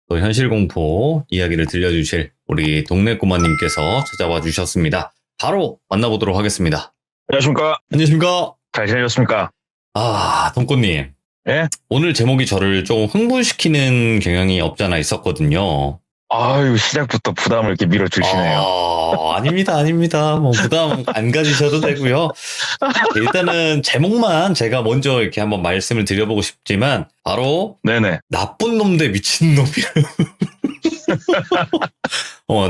또 현실 공포 이야기를 들려주실 우리 동네 꼬마님께서 찾아와 주셨습니다. 바로 만나보도록 하겠습니다. 안녕하십니까? 안녕하십니까? 잘 지내셨습니까? 동꼬님. 예? 오늘 제목이 저를 좀 흥분시키는 경향이 없잖아 있었거든요. 아유, 시작부터 부담을 이렇게 밀어주시네요. 아닙니다. 뭐 부담 안 가지셔도 되고요. 일단은 제목만 제가 먼저 이렇게 한번 말씀을 드려보고 싶지만 바로 네네. 나쁜 놈 대 미친 놈이에요.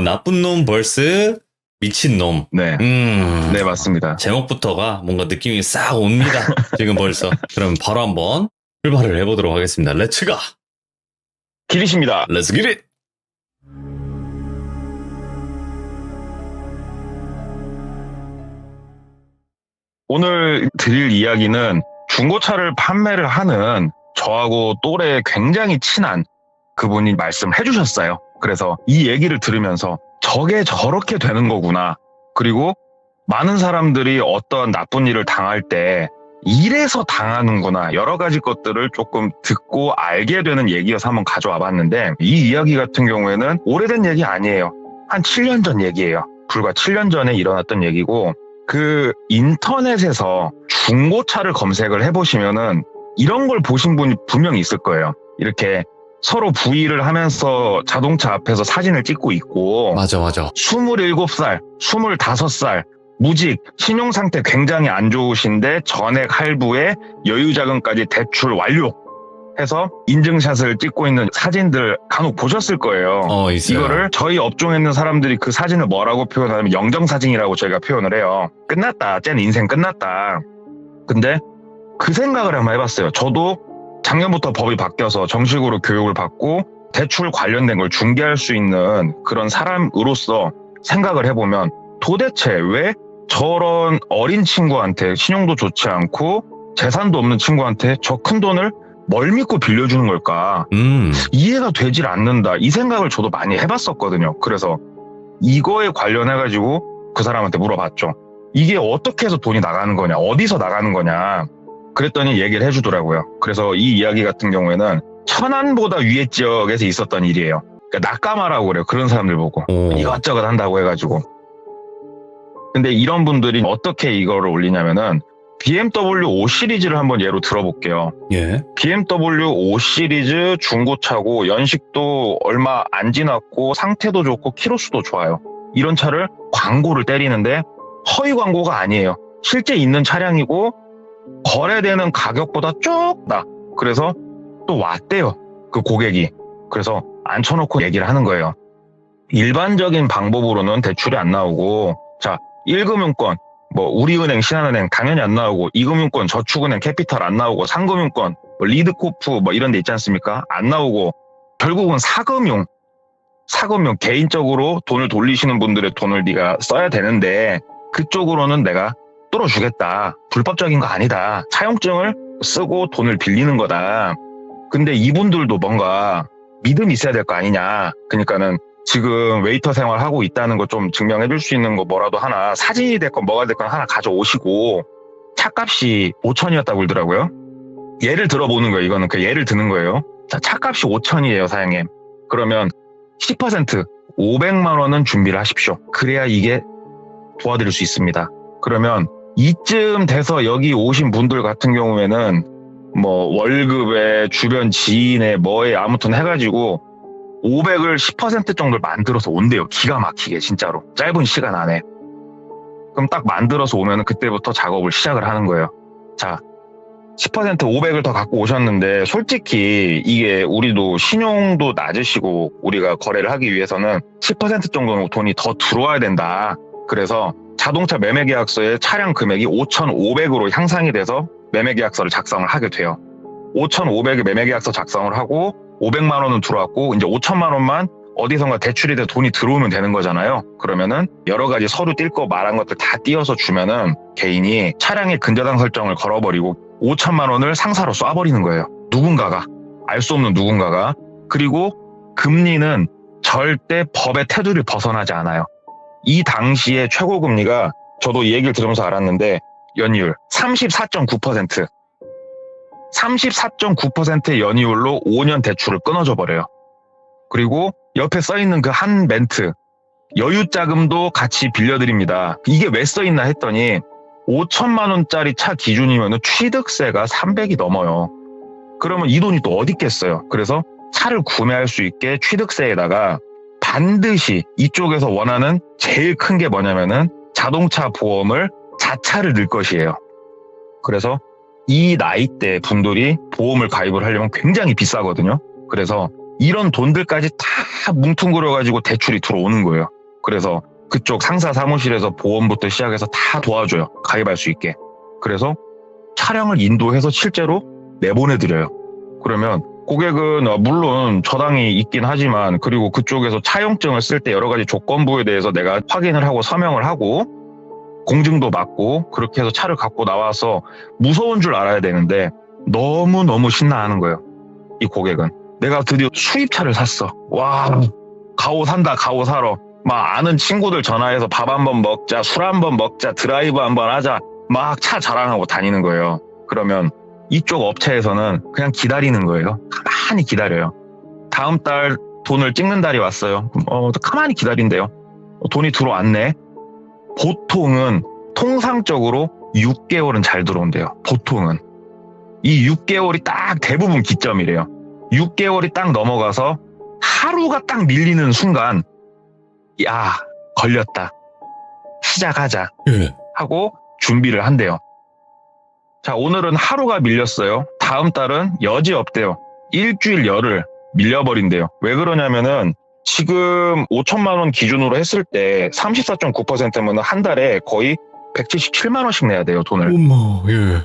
나쁜 놈 vs 미친 놈. 네. 네, 맞습니다. 제목부터가 뭔가 느낌이 싹 옵니다. 지금 벌써. 그럼 바로 한번 출발을 해보도록 하겠습니다. 렛츠가! 기리십니다. 렛츠 기릿! 오늘 드릴 이야기는 중고차를 판매를 하는 저하고 또래 굉장히 친한 그분이 말씀을 해주셨어요. 그래서 이 얘기를 들으면서 저게 저렇게 되는 거구나. 그리고 많은 사람들이 어떤 나쁜 일을 당할 때 이래서 당하는구나. 여러 가지 것들을 조금 듣고 알게 되는 얘기여서 한번 가져와 봤는데 이 이야기 같은 경우에는 오래된 얘기 아니에요. 한 7년 전 얘기예요. 불과 7년 전에 일어났던 얘기고 그 인터넷에서 중고차를 검색을 해보시면은 이런 걸 보신 분이 분명히 있을 거예요. 이렇게 서로 부의를 하면서 자동차 앞에서 사진을 찍고 있고 맞아. 27살, 25살 무직, 신용상태 굉장히 안 좋으신데 전액 할부에 여유자금까지 대출 완료 해서 인증샷을 찍고 있는 사진들 간혹 보셨을 거예요. 있어요. 이거를 저희 업종에 있는 사람들이 그 사진을 뭐라고 표현하면 영정사진이라고 저희가 표현을 해요. 끝났다. 쟤는 인생 끝났다. 근데 그 생각을 한번 해봤어요. 저도 작년부터 법이 바뀌어서 정식으로 교육을 받고 대출 관련된 걸 중개할 수 있는 그런 사람으로서 생각을 해보면 도대체 왜 저런 어린 친구한테 신용도 좋지 않고 재산도 없는 친구한테 저 큰 돈을 뭘 믿고 빌려주는 걸까? 이해가 되질 않는다. 이 생각을 저도 많이 해봤었거든요. 그래서 이거에 관련해가지고 그 사람한테 물어봤죠. 이게 어떻게 해서 돈이 나가는 거냐? 어디서 나가는 거냐? 그랬더니 얘기를 해주더라고요. 그래서 이 이야기 같은 경우에는 천안보다 위에 지역에서 있었던 일이에요. 그러니까 낙가마라고 그래요. 그런 사람들 보고. 이것저것 한다고 해가지고. 근데 이런 분들이 어떻게 이거를 올리냐면은 BMW 5 시리즈를 한번 예로 들어볼게요. 예. BMW 5 시리즈 중고차고 연식도 얼마 안 지났고 상태도 좋고 키로수도 좋아요. 이런 차를 광고를 때리는데 허위 광고가 아니에요. 실제 있는 차량이고 거래되는 가격보다 쭉 그래서 또 왔대요. 그 고객이. 그래서 앉혀놓고 얘기를 하는 거예요. 일반적인 방법으로는 대출이 안 나오고 자 1금융권 우리은행, 신한은행 당연히 안 나오고 2금융권, 저축은행, 캐피탈 안 나오고 3금융권, 리드코프 이런 데 있지 않습니까? 안 나오고 결국은 4금융 개인적으로 돈을 돌리시는 분들의 돈을 네가 써야 되는데 그쪽으로는 내가 뚫어주겠다. 불법적인 거 아니다. 차용증을 쓰고 돈을 빌리는 거다. 근데 이분들도 뭔가 믿음이 있어야 될 거 아니냐. 그러니까는 지금 웨이터 생활하고 있다는 거 좀 증명해 줄 수 있는 거 뭐라도 하나 사진이 됐건 뭐가 됐건 하나 가져오시고 차값이 5천이었다고 그러더라고요. 예를 들어보는 거예요. 이거는 그 예를 드는 거예요. 자, 차값이 5천이에요, 사장님. 그러면 10% 500만 원은 준비를 하십시오. 그래야 이게 도와드릴 수 있습니다. 그러면 이쯤 돼서 여기 오신 분들 같은 경우에는 월급에 주변 지인에 뭐에 아무튼 해가지고 500을 10% 정도를 만들어서 온대요. 기가 막히게 진짜로. 짧은 시간 안에. 그럼 딱 만들어서 오면 그때부터 작업을 시작을 하는 거예요. 자, 10% 500을 더 갖고 오셨는데 솔직히 이게 우리도 신용도 낮으시고 우리가 거래를 하기 위해서는 10% 정도는 돈이 더 들어와야 된다. 그래서 자동차 매매계약서에 차량 금액이 5,500으로 향상이 돼서 매매계약서를 작성을 하게 돼요. 5,500의 매매계약서 작성을 하고 500만 원은 들어왔고 이제 5천만 원만 어디선가 대출이 돼 돈이 들어오면 되는 거잖아요. 그러면은 여러 가지 서류 띨 거 말한 것들 다 띄어서 주면은 개인이 차량의 근저당 설정을 걸어버리고 5천만 원을 상사로 쏴버리는 거예요. 누군가가. 알 수 없는 누군가가. 그리고 금리는 절대 법의 테두리를 벗어나지 않아요. 이 당시에 최고 금리가 저도 이 얘기를 들으면서 알았는데 연이율 34.9%. 34.9%의 연이율로 5년 대출을 끊어줘 버려요. 그리고 옆에 써있는 그 한 멘트, 여유자금도 같이 빌려드립니다. 이게 왜 써있나 했더니 5천만 원짜리 차 기준이면 취득세가 300이 넘어요. 그러면 이 돈이 또 어디 있겠어요. 그래서 차를 구매할 수 있게 취득세에다가 반드시 이쪽에서 원하는 제일 큰 게 뭐냐면은 자동차 보험을 자차를 넣을 것이에요. 그래서 이 나이대 분들이 보험을 가입을 하려면 굉장히 비싸거든요. 그래서 이런 돈들까지 다 뭉뚱그려가지고 대출이 들어오는 거예요. 그래서 그쪽 상사 사무실에서 보험부터 시작해서 다 도와줘요. 가입할 수 있게. 그래서 차량을 인도해서 실제로 내보내드려요. 그러면 고객은 물론 저당이 있긴 하지만 그리고 그쪽에서 차용증을 쓸 때 여러 가지 조건부에 대해서 내가 확인을 하고 서명을 하고 공증도 받고 그렇게 해서 차를 갖고 나와서 무서운 줄 알아야 되는데 너무너무 신나하는 거예요. 이 고객은. 내가 드디어 수입차를 샀어. 와, 가오 산다, 가오 사러. 막 아는 친구들 전화해서 밥 한번 먹자, 술 한번 먹자, 드라이브 한번 하자. 막 차 자랑하고 다니는 거예요. 그러면 이쪽 업체에서는 그냥 기다리는 거예요. 가만히 기다려요. 다음 달 돈을 찍는 달이 왔어요. 가만히 기다린대요. 돈이 들어왔네. 보통은 통상적으로 6개월은 잘 들어온대요. 보통은. 이 6개월이 딱 대부분 기점이래요. 6개월이 딱 넘어가서 하루가 딱 밀리는 순간 야, 걸렸다. 시작하자. 예. 하고 준비를 한대요. 자, 오늘은 하루가 밀렸어요. 다음 달은 여지없대요. 일주일 열흘 밀려버린대요. 왜 그러냐면은 지금 5천만 원 기준으로 했을 때 34.9%면 한 달에 거의 177만 원씩 내야 돼요, 돈을. 어머, 예.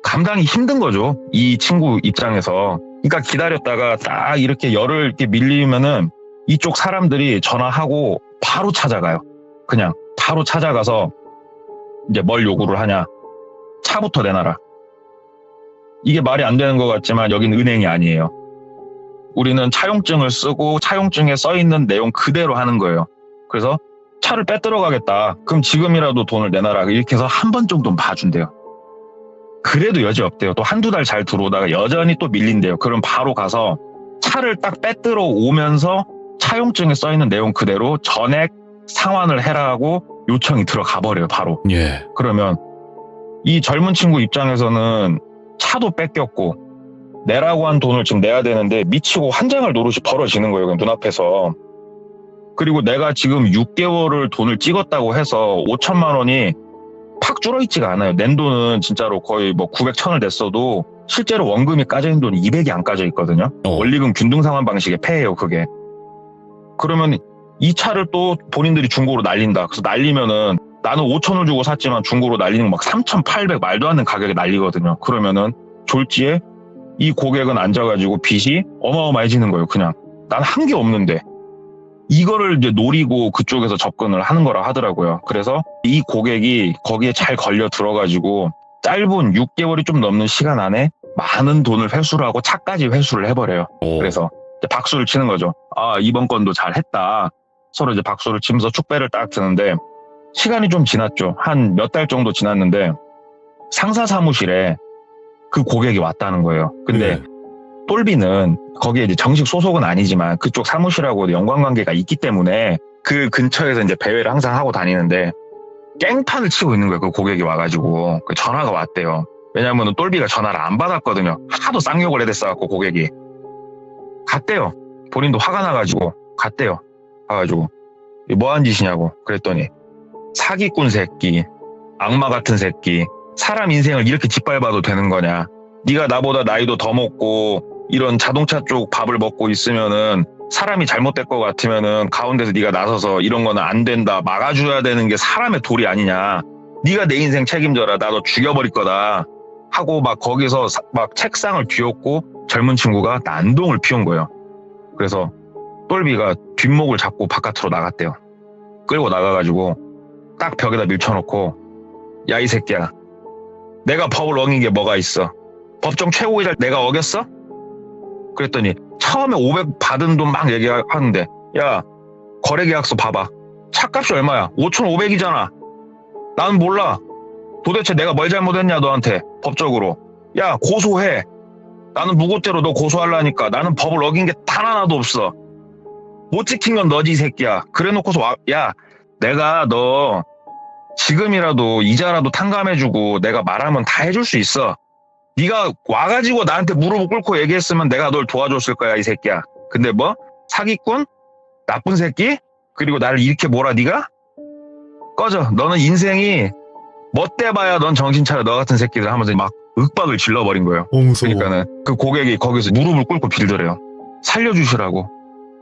감당이 힘든 거죠. 이 친구 입장에서. 그러니까 기다렸다가 딱 이렇게 열흘 이렇게 밀리면은 이쪽 사람들이 전화하고 바로 찾아가요. 그냥 바로 찾아가서 이제 뭘 요구를 하냐. 차부터 내놔라. 이게 말이 안 되는 것 같지만 여긴 은행이 아니에요. 우리는 차용증을 쓰고 차용증에 써있는 내용 그대로 하는 거예요. 그래서 차를 빼들어 가겠다. 그럼 지금이라도 돈을 내놔라. 이렇게 해서 한 번 정도는 봐준대요. 그래도 여지없대요. 또 한두 달 잘 들어오다가 여전히 또 밀린대요. 그럼 바로 가서 차를 딱 빼들어 오면서 차용증에 써있는 내용 그대로 전액 상환을 해라 하고 요청이 들어가 버려요. 바로. 예. 그러면 이 젊은 친구 입장에서는 차도 뺏겼고 내라고 한 돈을 지금 내야 되는데 미치고 환장할 노릇이 벌어지는 거예요. 눈앞에서. 그리고 내가 지금 6개월을 돈을 찍었다고 해서 5천만 원이 팍 줄어있지가 않아요. 낸 돈은 진짜로 거의 뭐 900, 1000을 냈어도 실제로 원금이 까져있는 돈이 200이 안 까져 있거든요. 원리금 균등 상환 방식의 폐예요, 그게. 그러면 이 차를 또 본인들이 중고로 날린다. 그래서 날리면은 나는 5천을 주고 샀지만 중고로 날리는 막 3,800 말도 안 되는 가격에 날리거든요. 그러면은 졸지에 이 고객은 앉아가지고 빚이 어마어마해지는 거예요. 그냥 난 한 게 없는데 이거를 이제 노리고 그쪽에서 접근을 하는 거라 하더라고요. 그래서 이 고객이 거기에 잘 걸려 들어가지고 짧은 6개월이 좀 넘는 시간 안에 많은 돈을 회수를 하고 차까지 회수를 해버려요. 그래서 이제 박수를 치는 거죠. 아, 이번 건도 잘 했다. 서로 이제 박수를 치면서 축배를 딱 드는데 시간이 좀 지났죠. 한 몇 달 정도 지났는데 상사 사무실에 그 고객이 왔다는 거예요. 근데 똘비는 거기에 이제 정식 소속은 아니지만 그쪽 사무실하고 연관관계가 있기 때문에 그 근처에서 이제 배회를 항상 하고 다니는데 깽판을 치고 있는 거예요. 그 고객이 와가지고 그 전화가 왔대요. 왜냐하면 똘비가 전화를 안 받았거든요. 하도 쌍욕을 해댔어갖고 고객이 갔대요. 본인도 화가 나가지고 갔대요. 가가지고 뭐한 짓이냐고 그랬더니 사기꾼 새끼, 악마 같은 새끼, 사람 인생을 이렇게 짓밟아도 되는 거냐. 네가 나보다 나이도 더 먹고 이런 자동차 쪽 밥을 먹고 있으면은 사람이 잘못될 것 같으면은 가운데서 네가 나서서 이런 거는 안 된다 막아줘야 되는 게 사람의 도리 아니냐. 네가 내 인생 책임져라. 나 너 죽여버릴 거다 하고 막 거기서 막 책상을 뒤엎고 젊은 친구가 난동을 피운 거예요. 그래서 똘비가 뒷목을 잡고 바깥으로 나갔대요. 끌고 나가가지고 딱 벽에다 밀쳐놓고 야, 이 새끼야, 내가 법을 어긴 게 뭐가 있어? 법정 최고의자 내가 어겼어? 그랬더니 처음에 500 받은 돈 막 얘기하는데 야, 거래계약서 봐봐. 차값이 얼마야? 5,500이잖아. 나는 몰라. 도대체 내가 뭘 잘못했냐 너한테 법적으로. 야, 고소해. 나는 무고죄로 너 고소하려니까. 나는 법을 어긴 게 단 하나도 없어. 못 지킨 건 너지 이 새끼야. 그래놓고서 야 내가 너 지금이라도 이자라도 탕감해주고 내가 말하면 다 해줄 수 있어. 네가 와가지고 나한테 무릎을 꿇고 얘기했으면 내가 널 도와줬을 거야 이 새끼야. 근데 뭐 사기꾼? 나쁜 새끼? 그리고 나를 이렇게 몰아 네가? 꺼져. 너는 인생이 멋대 봐야 넌 정신 차려. 너 같은 새끼들 하면서 막 윽박을 질러버린 거예요. 무서워. 그러니까는 그 고객이 거기서 무릎을 꿇고 빌더래요. 살려주시라고.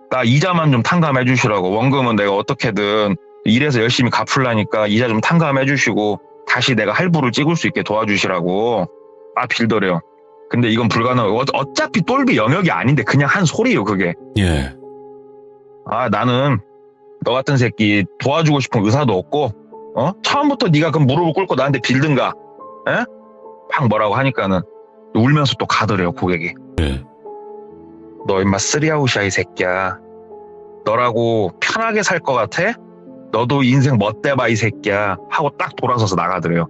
나 이자만 좀 탕감해 주시라고. 원금은 내가 어떻게든 일해서 열심히 갚으려니까 이자 좀 탕감해 주시고 다시 내가 할부를 찍을 수 있게 도와주시라고 빌더래요. 근데 이건 불가능하고 어차피 똘비 영역이 아닌데 그냥 한 소리예요 그게. 예. 나는 너 같은 새끼 도와주고 싶은 의사도 없고 처음부터 네가 그 무릎을 꿇고 나한테 빌든가 막 뭐라고 하니까는 울면서 또 가더래요 고객이. 예. 너 임마 쓰리아웃이야 이 새끼야. 너라고 편하게 살 것 같아? 너도 인생 멋대봐 이 새끼야 하고 딱 돌아서서 나가더래요.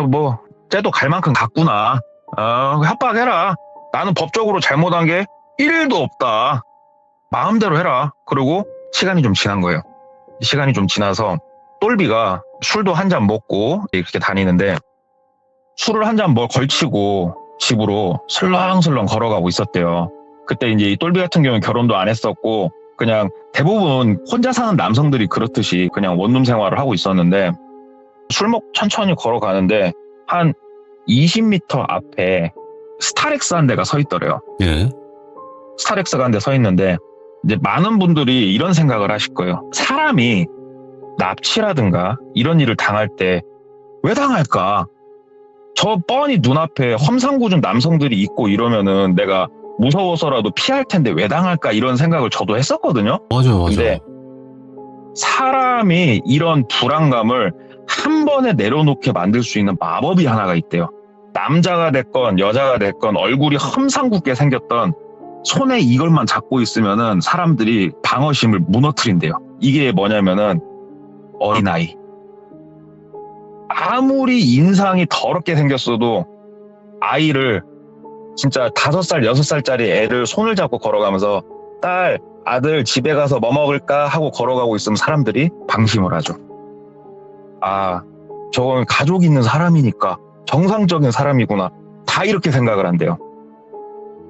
뭐 쟤도 갈 만큼 갔구나. 협박해라. 나는 법적으로 잘못한 게 1도 없다. 마음대로 해라. 그리고 시간이 좀 지난 거예요. 시간이 좀 지나서 똘비가 술도 한 잔 먹고 이렇게 다니는데 술을 한 잔 걸치고 집으로 슬렁슬렁 걸어가고 있었대요. 그때 이제 이 똘비 같은 경우는 결혼도 안 했었고 그냥 대부분 혼자 사는 남성들이 그렇듯이 그냥 원룸 생활을 하고 있었는데 술 먹고 천천히 걸어가는데 한 20m 앞에 스타렉스 한 대가 서 있더래요. 예. 스타렉스가 한 대 서 있는데 이제 많은 분들이 이런 생각을 하실 거예요. 사람이 납치라든가 이런 일을 당할 때 왜 당할까? 저 뻔히 눈앞에 험상궂은 남성들이 있고 이러면은 내가 무서워서라도 피할 텐데 왜 당할까 이런 생각을 저도 했었거든요. 맞아요. 근데 사람이 이런 불안감을 한 번에 내려놓게 만들 수 있는 마법이 하나가 있대요. 남자가 됐건 여자가 됐건 얼굴이 험상궂게 생겼던 손에 이걸만 잡고 있으면은 사람들이 방어심을 무너뜨린대요. 이게 뭐냐면은 어린아이. 아무리 인상이 더럽게 생겼어도 아이를 진짜 5살, 6살짜리 애를 손을 잡고 걸어가면서 딸, 아들 집에 가서 뭐 먹을까 하고 걸어가고 있으면 사람들이 방심을 하죠. 저건 가족 있는 사람이니까 정상적인 사람이구나. 다 이렇게 생각을 한대요.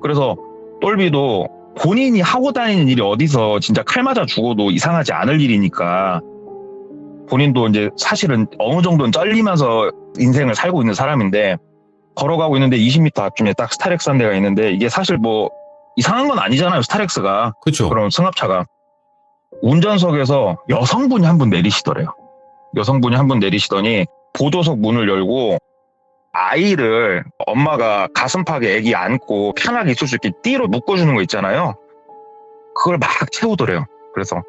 그래서 똘비도 본인이 하고 다니는 일이 어디서 진짜 칼 맞아 죽어도 이상하지 않을 일이니까 본인도 이제 사실은 어느 정도는 쩔리면서 인생을 살고 있는 사람인데 걸어가고 있는데 20m 앞쯤에 딱 스타렉스 한 대가 있는데 이게 사실 뭐 이상한 건 아니잖아요. 스타렉스가. 그렇죠. 그럼 승합차가 운전석에서 여성분이 한 분 내리시더래요. 여성분이 한 분 내리시더니 보조석 문을 열고 아이를 엄마가 가슴팍에 애기 안고 편하게 있을 수 있게 띠로 묶어주는 거 있잖아요. 그걸 막 채우더래요. 그래서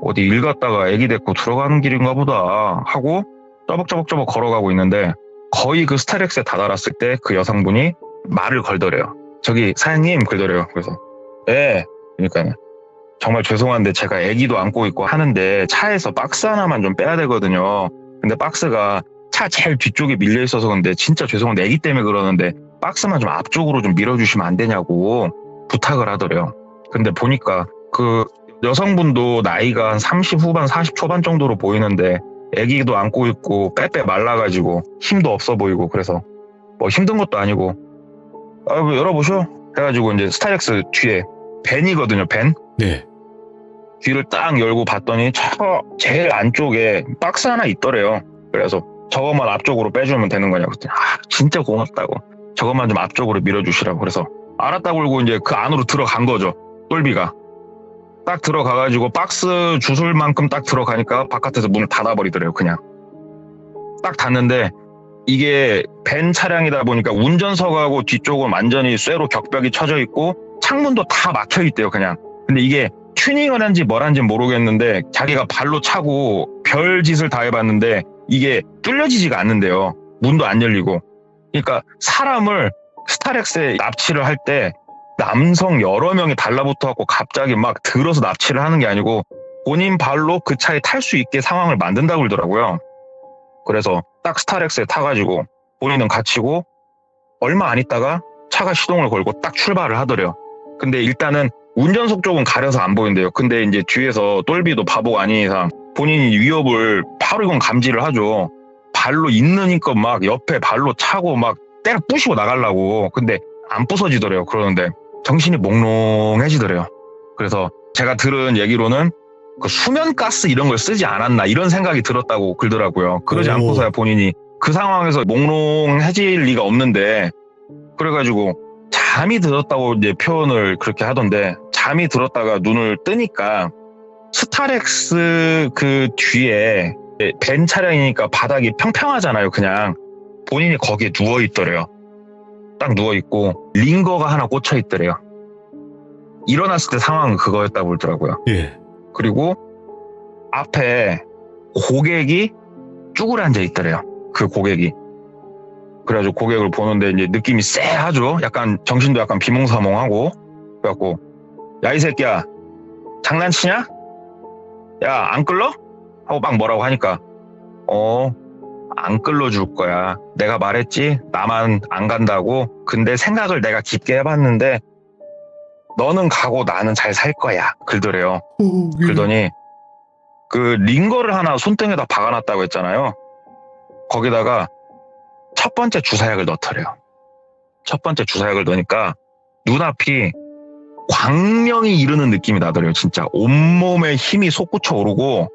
어디 일 갔다가 애기 데리고 들어가는 길인가 보다 하고 쪼벅쪼벅 걸어가고 있는데 거의 그 스타렉스에 다다랐을 때 그 여성분이 말을 걸더래요. 저기 사장님 그러더래요. 그래서 그러니까 정말 죄송한데 제가 애기도 안고 있고 하는데 차에서 박스 하나만 좀 빼야 되거든요. 근데 박스가 차 제일 뒤쪽에 밀려 있어서 근데 진짜 죄송한데 애기 때문에 그러는데 박스만 좀 앞쪽으로 좀 밀어주시면 안 되냐고 부탁을 하더래요. 근데 보니까 그 여성분도 나이가 한 30 후반 40 초반 정도로 보이는데 애기도 안고 있고 빼빼 말라가지고 힘도 없어 보이고 그래서 뭐 힘든 것도 아니고 뭐 열어보셔 해가지고 이제 스타렉스 뒤에 벤이거든요. 벤. 네. 뒤를 딱 열고 봤더니 저 제일 안쪽에 박스 하나 있더래요. 그래서 저것만 앞쪽으로 빼주면 되는 거냐고. 진짜 고맙다고. 저것만 좀 앞쪽으로 밀어주시라고. 그래서 알았다고 그러고 이제 그 안으로 들어간 거죠. 똘비가. 딱 들어가가지고 박스 주술 만큼 딱 들어가니까 바깥에서 문을 닫아버리더래요. 그냥. 딱 닫는데 이게 벤 차량이다 보니까 운전석하고 뒤쪽은 완전히 쇠로 격벽이 쳐져 있고 창문도 다 막혀 있대요. 그냥. 근데 이게 튜닝을 한지 뭘 한지 모르겠는데 자기가 발로 차고 별 짓을 다 해봤는데 이게 뚫려지지가 않는데요. 문도 안 열리고. 그러니까 사람을 스타렉스에 납치를 할 때 남성 여러 명이 달라붙어갖고 갑자기 막 들어서 납치를 하는 게 아니고 본인 발로 그 차에 탈 수 있게 상황을 만든다고 그러더라고요. 그래서 딱 스타렉스에 타가지고 본인은 갇히고 얼마 안 있다가 차가 시동을 걸고 딱 출발을 하더래요. 근데 일단은 운전석 쪽은 가려서 안 보인대요. 근데 이제 뒤에서 똘비도 바보가 아닌 이상 본인이 위협을 바로 이건 감지를 하죠. 발로 있는 힘껏 막 옆에 발로 차고 막 때려 부시고 나가려고. 근데 안 부서지더래요. 그러는데 정신이 몽롱해지더래요. 그래서 제가 들은 얘기로는 그 수면가스 이런 걸 쓰지 않았나 이런 생각이 들었다고 그러더라고요. 그러지 오. 않고서야 본인이 그 상황에서 몽롱해질 리가 없는데 그래가지고 잠이 들었다고 이제 표현을 그렇게 하던데 잠이 들었다가 눈을 뜨니까 스타렉스 그 뒤에 벤 차량이니까 바닥이 평평하잖아요. 그냥 본인이 거기에 누워있더래요. 딱 누워있고 링거가 하나 꽂혀있더래요. 일어났을 때 상황은 그거였다고 그러더라고요. 예. 그리고 앞에 고객이 쭈그려 앉아 있더래요. 그 고객이. 그래가지고 고객을 보는데 이제 느낌이 쎄하죠. 약간 정신도 약간 비몽사몽하고. 그래갖고 야 이 새끼야 장난치냐? 야 안 끌러? 하고 막 뭐라고 하니까 안 끌러줄 거야. 내가 말했지 나만 안 간다고. 근데 생각을 내가 깊게 해봤는데 너는 가고 나는 잘 살 거야. 그러더래요. 그러더니 그 링거를 하나 손등에다 박아놨다고 했잖아요. 거기다가 첫 번째 주사약을 넣더래요. 첫 번째 주사약을 넣으니까 눈앞이 광명이 이르는 느낌이 나더래요. 진짜 온몸에 힘이 솟구쳐 오르고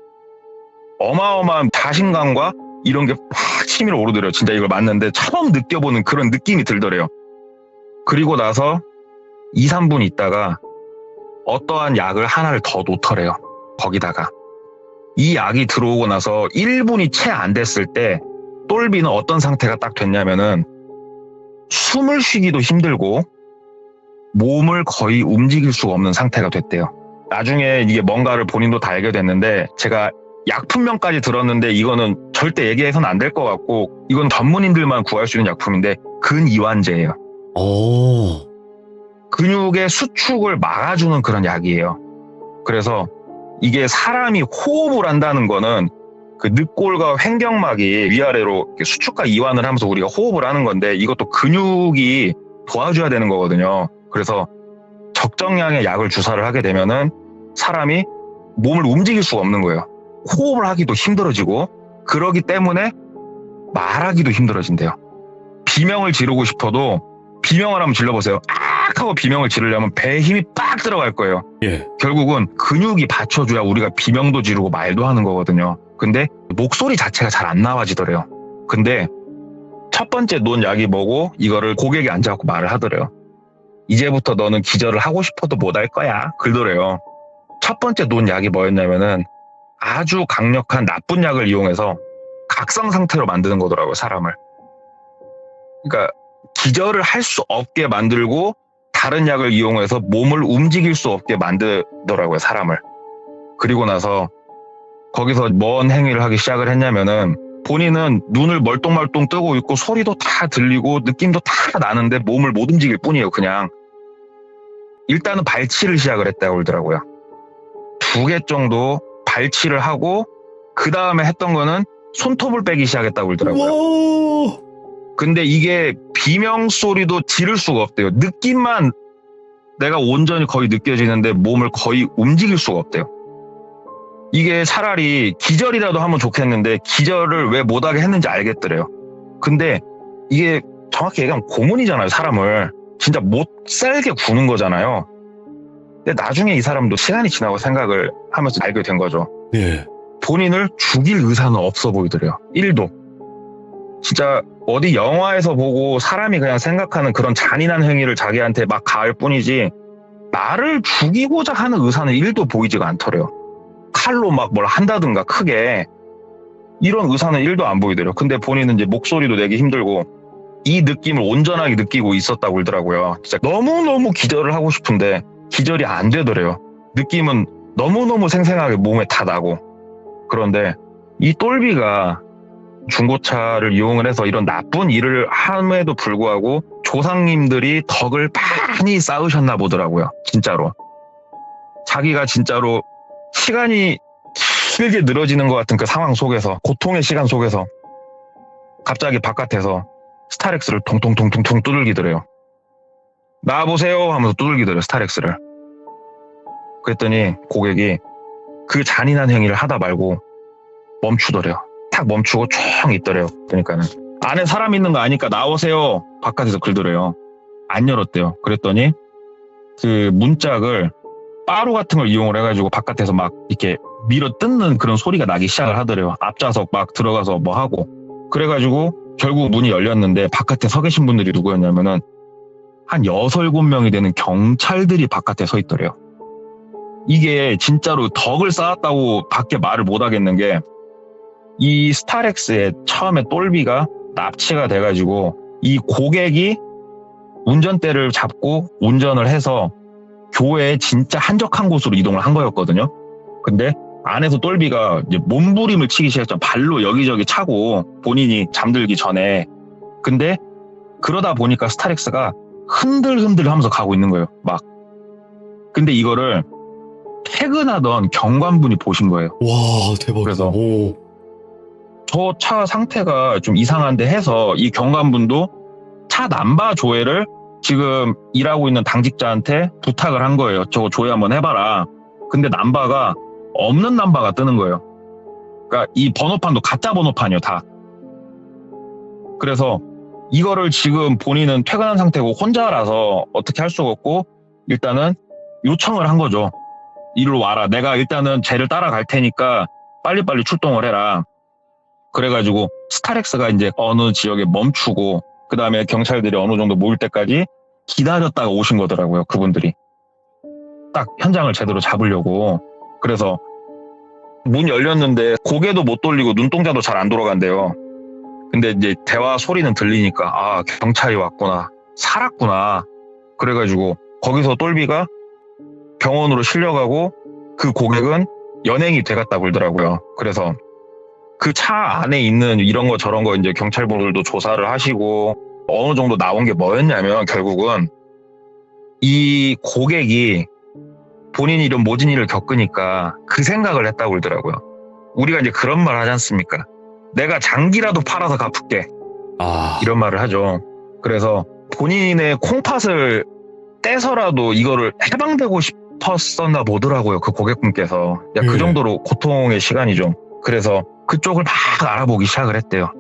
어마어마한 자신감과 이런 게 팍 치밀어 오르더래요. 진짜 이걸 맞는데 처음 느껴보는 그런 느낌이 들더래요. 그리고 나서 2, 3분 있다가 어떠한 약을 하나를 더 놓더래요. 거기다가. 이 약이 들어오고 나서 1분이 채 안 됐을 때 똘비는 어떤 상태가 딱 됐냐면은 숨을 쉬기도 힘들고 몸을 거의 움직일 수가 없는 상태가 됐대요. 나중에 이게 뭔가를 본인도 다 알게 됐는데 제가 약품명까지 들었는데 이거는 절대 얘기해서는 안 될 것 같고 이건 전문인들만 구할 수 있는 약품인데 근이완제예요. 오. 근육의 수축을 막아주는 그런 약이에요. 그래서 이게 사람이 호흡을 한다는 거는 그 늑골과 횡격막이 위아래로 이렇게 수축과 이완을 하면서 우리가 호흡을 하는 건데 이것도 근육이 도와줘야 되는 거거든요. 그래서 적정량의 약을 주사를 하게 되면은 사람이 몸을 움직일 수가 없는 거예요. 호흡을 하기도 힘들어지고 그러기 때문에 말하기도 힘들어진대요. 비명을 지르고 싶어도 비명을 한번 질러보세요. 악 하고 비명을 지르려면 배에 힘이 빡 들어갈 거예요. 예. 결국은 근육이 받쳐줘야 우리가 비명도 지르고 말도 하는 거거든요. 근데 목소리 자체가 잘 안 나와지더래요. 근데 첫 번째 놓은 약이 뭐고 이거를 고객이 앉아갖고 말을 하더래요. 이제부터 너는 기절을 하고 싶어도 못 할 거야. 그러더래요. 첫 번째 놓은 약이 뭐였냐면은 아주 강력한 나쁜 약을 이용해서 각성 상태로 만드는 거더라고요. 사람을. 그러니까 기절을 할 수 없게 만들고 다른 약을 이용해서 몸을 움직일 수 없게 만들더라고요. 사람을. 그리고 나서 거기서 뭔 행위를 하기 시작을 했냐면은 본인은 눈을 멀뚱멀뚱 뜨고 있고 소리도 다 들리고 느낌도 다 나는데 몸을 못 움직일 뿐이에요. 그냥. 일단은 발치를 시작을 했다고 그러더라고요. 2개 정도 발치를 하고 그 다음에 했던 거는 손톱을 빼기 시작했다고 그러더라고요. 오. 근데 이게 비명 소리도 지를 수가 없대요. 느낌만 내가 온전히 거의 느껴지는데 몸을 거의 움직일 수가 없대요. 이게 차라리 기절이라도 하면 좋겠는데 기절을 왜 못하게 했는지 알겠더래요. 근데 이게 정확히 얘기하면 고문이잖아요. 사람을. 진짜 못 살게 구는 거잖아요. 근데 나중에 이 사람도 시간이 지나고 생각을 하면서 알게 된 거죠. 예. 본인을 죽일 의사는 없어 보이더래요. 1도. 진짜 어디 영화에서 보고 사람이 그냥 생각하는 그런 잔인한 행위를 자기한테 막 가할 뿐이지 나를 죽이고자 하는 의사는 1도 보이지가 않더래요. 칼로 막 뭘 한다든가 크게 이런 의사는 1도 안 보이더래요. 근데 본인은 이제 목소리도 내기 힘들고 이 느낌을 온전하게 느끼고 있었다고 그러더라고요. 진짜 너무너무 기절을 하고 싶은데 기절이 안 되더래요. 느낌은 너무너무 생생하게 몸에 다 나고. 그런데 이 똘비가 중고차를 이용을 해서 이런 나쁜 일을 함에도 불구하고 조상님들이 덕을 많이 쌓으셨나 보더라고요. 진짜로. 자기가 진짜로 시간이 길게 늘어지는 것 같은 그 상황 속에서 고통의 시간 속에서 갑자기 바깥에서 스타렉스를 통통통통통 두들기더래요. 나와보세요 하면서 두들기더래요. 스타렉스를. 그랬더니 고객이 그 잔인한 행위를 하다 말고 멈추더래요. 탁 멈추고 쭉 있더래요. 그러니까는 안에 사람 있는 거 아니까 나오세요. 바깥에서 긁더래요. 안 열었대요. 그랬더니 그 문짝을 빠루 같은 걸 이용을 해가지고 바깥에서 막 이렇게 밀어 뜯는 그런 소리가 나기 시작을 하더래요. 앞좌석 막 들어가서 뭐 하고. 그래가지고 결국 문이 열렸는데 바깥에 서 계신 분들이 누구였냐면은 한 6, 7명이 되는 경찰들이 바깥에 서 있더래요. 이게 진짜로 덕을 쌓았다고 밖에 말을 못 하겠는 게 이 스타렉스에 처음에 똘비가 납치가 돼가지고 이 고객이 운전대를 잡고 운전을 해서 교회에 진짜 한적한 곳으로 이동을 한 거였거든요. 근데 안에서 똘비가 이제 몸부림을 치기 시작했죠. 발로 여기저기 차고 본인이 잠들기 전에. 근데 그러다 보니까 스타렉스가 흔들흔들 하면서 가고 있는 거예요. 막. 근데 이거를 퇴근하던 경관분이 보신 거예요. 와, 대박이다. 그래서 오. 저 차 상태가 좀 이상한데 해서 이 경관분도 차 남바 조회를 지금 일하고 있는 당직자한테 부탁을 한 거예요. 저거 조회 한번 해봐라. 근데 남바가 없는 남바가 뜨는 거예요. 그러니까 이 번호판도 가짜 번호판이요, 다. 그래서 이거를 지금 본인은 퇴근한 상태고 혼자라서 어떻게 할 수가 없고 일단은 요청을 한 거죠. 이리로 와라. 내가 일단은 쟤를 따라갈 테니까 빨리빨리 출동을 해라. 그래가지고 스타렉스가 이제 어느 지역에 멈추고 그 다음에 경찰들이 어느 정도 모일 때까지 기다렸다가 오신 거더라고요. 그분들이. 딱 현장을 제대로 잡으려고. 그래서 문 열렸는데 고개도 못 돌리고 눈동자도 잘 안 돌아간대요. 근데 이제 대화 소리는 들리니까 아, 경찰이 왔구나. 살았구나. 그래가지고 거기서 똘비가 병원으로 실려가고 그 고객은 연행이 돼갔다고 그러더라고요. 그래서 그 차 안에 있는 이런 거 저런 거 이제 경찰분들도 조사를 하시고 어느 정도 나온 게 뭐였냐면 결국은 이 고객이 본인이 이런 모진 일을 겪으니까 그 생각을 했다고 그러더라고요. 우리가 이제 그런 말 하지 않습니까? 내가 장기라도 팔아서 갚을게. 아. 이런 말을 하죠. 그래서 본인의 콩팥을 떼서라도 이거를 해방되고 싶었었나 보더라고요. 그 고객분께서. 그 정도로 고통의 시간이죠. 그래서 그쪽을 막 알아보기 시작을 했대요.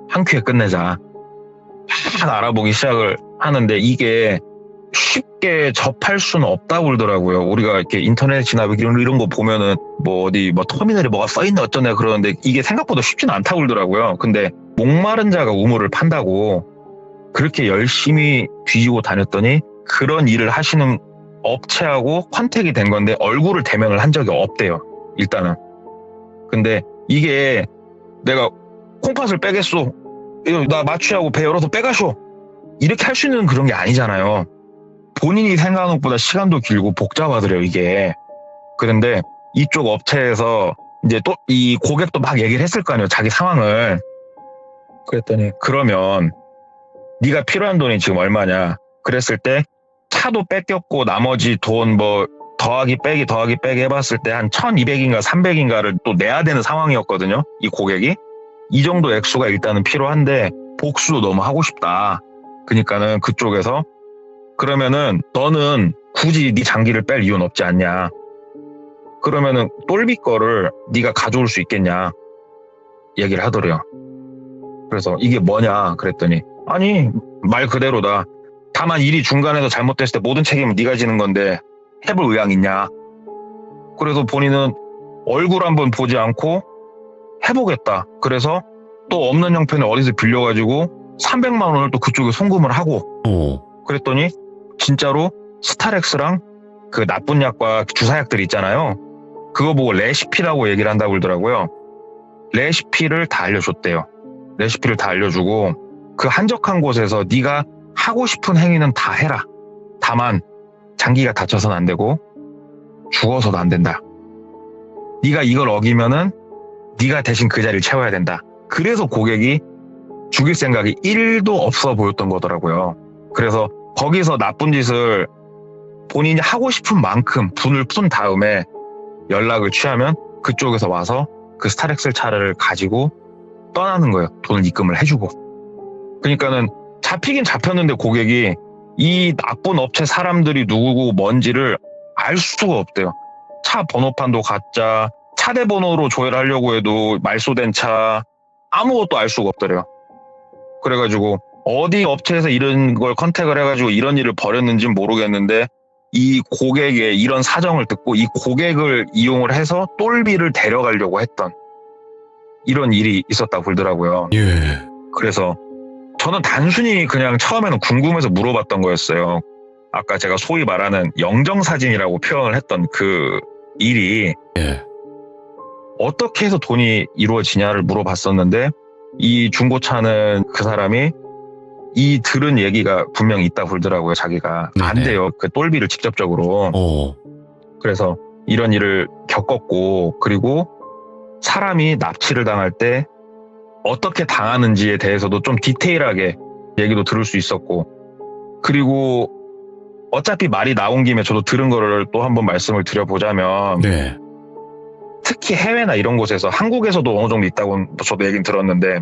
한 큐에 끝내자. 막 알아보기 시작을 하는데 이게 쉽게 접할 수는 없다고 그러더라고요. 우리가 이렇게 인터넷이나 이런 거 보면은 뭐 어디 뭐 터미널에 뭐가 써있네 어쩌네 그러는데 이게 생각보다 쉽지는 않다고 그러더라고요. 근데 목마른 자가 우물을 판다고 그렇게 열심히 뒤지고 다녔더니 그런 일을 하시는 업체하고 컨택이 된 건데 얼굴을 대면을 한 적이 없대요. 일단은. 근데 이게 내가 콩팥을 빼겠소. 이거 나 마취하고 배 열어서 빼가쇼. 이렇게 할 수 있는 그런 게 아니잖아요. 본인이 생각하는 것보다 시간도 길고 복잡하더래요, 이게. 그런데 이쪽 업체에서 이제 또 이 고객도 막 얘기를 했을 거 아니에요, 자기 상황을. 그랬더니 그러면 네가 필요한 돈이 지금 얼마냐. 그랬을 때 차도 뺏겼고 나머지 돈 뭐 더하기 빼기 해봤을 때 한 1200인가 300인가를 또 내야 되는 상황이었거든요. 이 고객이. 이 정도 액수가 일단은 필요한데 복수도 너무 하고 싶다. 그러니까는 그쪽에서 그러면은 너는 굳이 네 장기를 뺄 이유는 없지 않냐. 그러면은 똘비 거를 네가 가져올 수 있겠냐. 얘기를 하더래요. 그래서 이게 뭐냐 그랬더니 아니 말 그대로다. 다만 일이 중간에서 잘못됐을 때 모든 책임은 네가 지는 건데 해볼 의향 있냐. 그래서 본인은 얼굴 한번 보지 않고 해보겠다. 그래서 또 없는 형편에 어디서 빌려가지고 300만 원을 또 그쪽에 송금을 하고 그랬더니 진짜로 스타렉스랑 그 나쁜 약과 주사약들 있잖아요. 그거 보고 레시피라고 얘기를 한다고 그러더라고요. 레시피를 다 알려줬대요. 레시피를 다 알려주고 그 한적한 곳에서 네가 하고 싶은 행위는 다 해라. 다만 장기가 다쳐서는 안 되고 죽어서도 안 된다. 네가 이걸 어기면은 네가 대신 그 자리를 채워야 된다. 그래서 고객이 죽일 생각이 1도 없어 보였던 거더라고요. 그래서 거기서 나쁜 짓을 본인이 하고 싶은 만큼 분을 푼 다음에 연락을 취하면 그쪽에서 와서 그 스타렉스 차를 가지고 떠나는 거예요. 돈을 입금을 해주고. 그러니까는 잡히긴 잡혔는데 고객이 이 나쁜 업체 사람들이 누구고 뭔지를 알 수가 없대요. 차 번호판도 가짜, 차대 번호로 조회하려고 해도 말소된 차, 아무것도 알 수가 없더래요. 그래가지고 어디 업체에서 이런 걸 컨택을 해가지고 이런 일을 벌였는지는 모르겠는데 이 고객의 이런 사정을 듣고 이 고객을 이용을 해서 똘비를 데려가려고 했던 이런 일이 있었다고 그러더라고요. 예. 그래서 저는 단순히 그냥 처음에는 궁금해서 물어봤던 거였어요. 아까 제가 소위 말하는 영정사진이라고 표현을 했던 그 일이 예. 어떻게 해서 돈이 이루어지냐를 물어봤었는데 이 중고차는 그 사람이 이 들은 얘기가 분명히 있다고 그러더라고요. 자기가 안 네네. 돼요. 그 똘비를 직접적으로. 그래서 이런 일을 겪었고 그리고 사람이 납치를 당할 때 어떻게 당하는지에 대해서도 좀 디테일하게 얘기도 들을 수 있었고 그리고 어차피 말이 나온 김에 저도 들은 거를 또 한번 말씀을 드려보자면 네. 특히 해외나 이런 곳에서 한국에서도 어느 정도 있다고 저도 얘기는 들었는데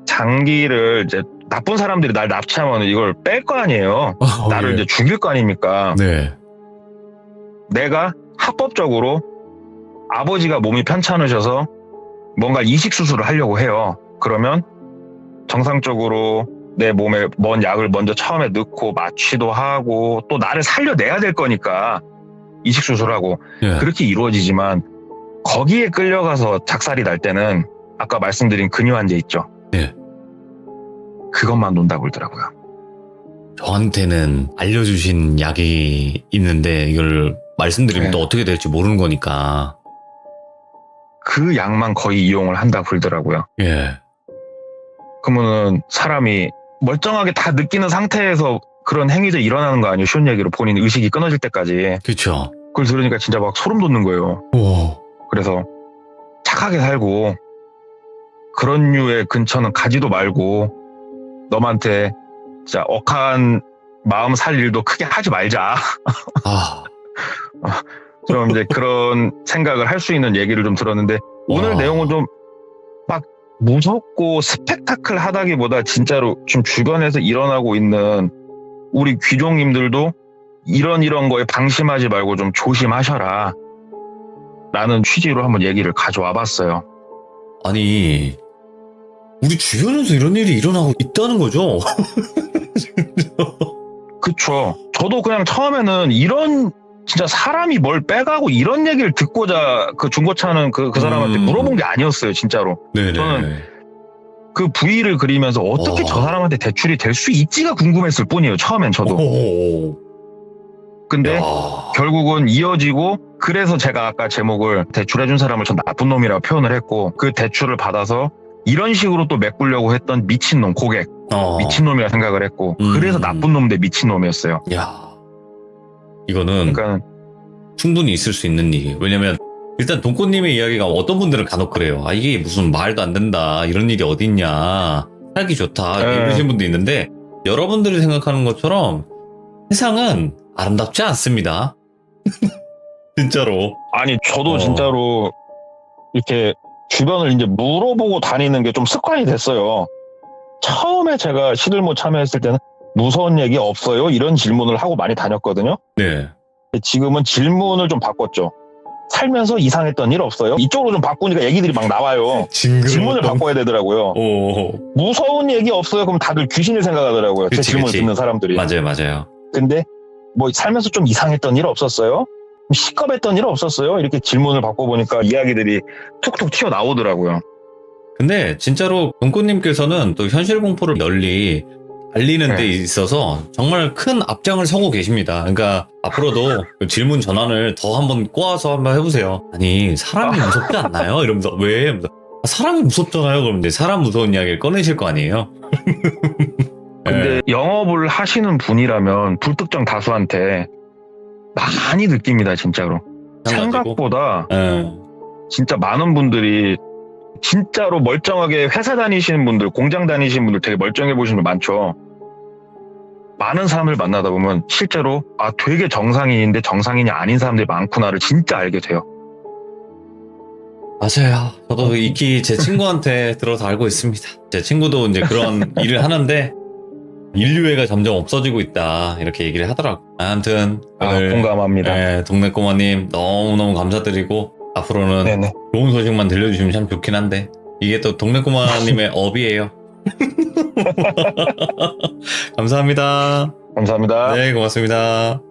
장기를 이제 나쁜 사람들이 날 납치하면 이걸 뺄 거 아니에요. 나를 예. 이제 죽일 거 아닙니까? 네. 내가 합법적으로 아버지가 몸이 편찮으셔서 뭔가 이식 수술을 하려고 해요. 그러면 정상적으로 내 몸에 뭔 약을 먼저 처음에 넣고 마취도 하고 또 나를 살려내야 될 거니까 이식 수술하고 예. 그렇게 이루어지지만 거기에 끌려가서 작살이 날 때는 아까 말씀드린 근유환제 있죠. 네. 그것만 논다고 그러더라고요. 저한테는 알려주신 약이 있는데 이걸 말씀드리면 네. 또 어떻게 될지 모르는 거니까. 그 약만 거의 이용을 한다고 그러더라고요. 예. 그러면은 사람이 멀쩡하게 다 느끼는 상태에서 그런 행위들이 일어나는 거 아니에요? 쉬운 얘기로 본인 의식이 끊어질 때까지. 그쵸. 그걸 들으니까 진짜 막 소름 돋는 거예요. 오. 그래서 착하게 살고 그런 류의 근처는 가지도 말고 너한테 진짜 억한 마음 살 일도 크게 하지 말자. 아. 좀 이제 그런 생각을 할 수 있는 얘기를 좀 들었는데 오늘 와. 내용은 좀 막 무섭고 스펙타클하다기보다 진짜로 좀 주변에서 일어나고 있는 우리 귀족님들도 이런 거에 방심하지 말고 좀 조심하셔라 라는 취지로 한번 얘기를 가져와 봤어요. 아니, 우리 주변에서 이런 일이 일어나고 있다는 거죠? 그쵸. 저도 그냥 처음에는 이런 진짜 사람이 뭘 빼가고 이런 얘기를 듣고자 그 중고차는 그 사람한테 물어본 게 아니었어요, 진짜로. 네네. 저는 그 부위를 그리면서 어떻게 저 사람한테 대출이 될 수 있지가 궁금했을 뿐이에요, 처음엔 저도. 오. 근데 야. 결국은 이어지고 그래서 제가 아까 제목을 대출해준 사람을 전 나쁜 놈이라고 표현을 했고 그 대출을 받아서 이런 식으로 또 메꾸려고 했던 미친놈 고객 미친놈이라 생각을 했고 그래서 나쁜 놈 대 미친놈이었어요. 야, 이거는 그러니까 충분히 있을 수 있는 일이에요. 왜냐면 일단 돈꽃님의 이야기가 어떤 분들은 간혹 그래요. 아, 이게 무슨 말도 안 된다, 이런 일이 어딨냐, 살기 좋다 이러시는 분도 있는데 여러분들이 생각하는 것처럼 세상은 아름답지 않습니다. 진짜로. 아니 저도 진짜로 이렇게 주변을 이제 물어보고 다니는 게 좀 습관이 됐어요. 처음에 제가 시들모 참여했을 때는 무서운 얘기 없어요? 이런 질문을 하고 많이 다녔거든요. 네. 지금은 질문을 좀 바꿨죠. 살면서 이상했던 일 없어요? 이쪽으로 좀 바꾸니까 얘기들이 막 나와요. 질문을 바꿔야 되더라고요. 오. 무서운 얘기 없어요? 그럼 다들 귀신을 생각하더라고요. 제 그치, 질문을 그치. 듣는 사람들이. 맞아요. 근데 뭐 살면서 좀 이상했던 일 없었어요? 시겁했던 일 없었어요? 이렇게 질문을 바꿔보니까 이야기들이 툭툭 튀어나오더라고요. 근데 진짜로 돈꽃님께서는 또 현실 공포를 널리 알리는 데 있어서 정말 큰 앞장을 서고 계십니다. 그러니까 앞으로도 그 질문 전환을 더 한번 꼬아서 한번 해보세요. 아니, 사람이 무섭지 않나요? 이러면서 왜? 이러면서, 아, 사람이 무섭잖아요. 그럼 이제 사람 무서운 이야기를 꺼내실 거 아니에요? 근데 영업을 하시는 분이라면 불특정 다수한테 많이 느낍니다, 진짜로. 생각보다 진짜 많은 분들이 진짜로 멀쩡하게 회사 다니시는 분들, 공장 다니시는 분들 되게 멀쩡해 보시는 분 많죠. 많은 사람을 만나다 보면 실제로 아 되게 정상인인데 정상인이 아닌 사람들이 많구나를 진짜 알게 돼요. 맞아요. 저도 익히 제 친구한테 들어서 알고 있습니다. 제 친구도 이제 그런 일을 하는데 인류애가 점점 없어지고 있다 이렇게 얘기를 하더라고. 아무튼 오늘 공감합니다. 동네 꼬마님 너무너무 감사드리고 앞으로는 네네. 좋은 소식만 들려주시면 참 좋긴 한데 이게 또 동네 꼬마님의 업이에요. 감사합니다. 감사합니다. 네, 고맙습니다.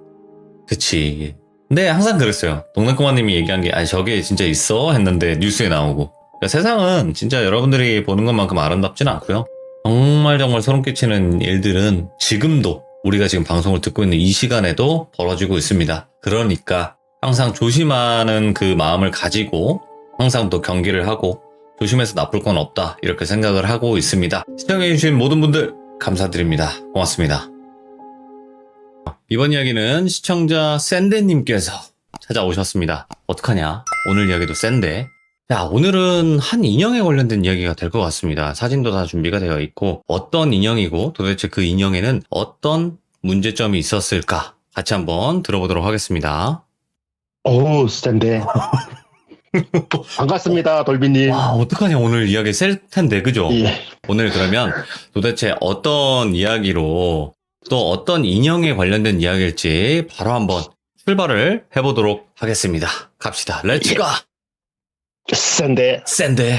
그치. 근데 항상 그랬어요. 동네 꼬마님이 얘기한 게, 저게 진짜 있어? 했는데 뉴스에 나오고. 그러니까 세상은 진짜 여러분들이 보는 것만큼 아름답진 않고요. 정말 소름 끼치는 일들은 지금도 우리가 지금 방송을 듣고 있는 이 시간에도 벌어지고 있습니다. 그러니까 항상 조심하는 그 마음을 가지고 항상 또 경계를 하고 조심해서 나쁠 건 없다 이렇게 생각을 하고 있습니다. 시청해주신 모든 분들 감사드립니다. 고맙습니다. 이번 이야기는 시청자 샌데님께서 찾아오셨습니다. 어떡하냐? 오늘 이야기도 샌데. 자, 오늘은 한 인형에 관련된 이야기가 될 것 같습니다. 사진도 다 준비가 되어 있고 어떤 인형이고 도대체 그 인형에는 어떤 문제점이 있었을까? 같이 한번 들어보도록 하겠습니다. 오, 샌데. 반갑습니다, 돌비님. 와, 어떡하냐? 오늘 이야기 셀 텐데, 그죠? 예. 오늘 그러면 도대체 어떤 이야기로 또 어떤 인형에 관련된 이야기일지 바로 한번 출발을 해보도록 하겠습니다. 갑시다. 렛츠 고! 샌데. 샌데.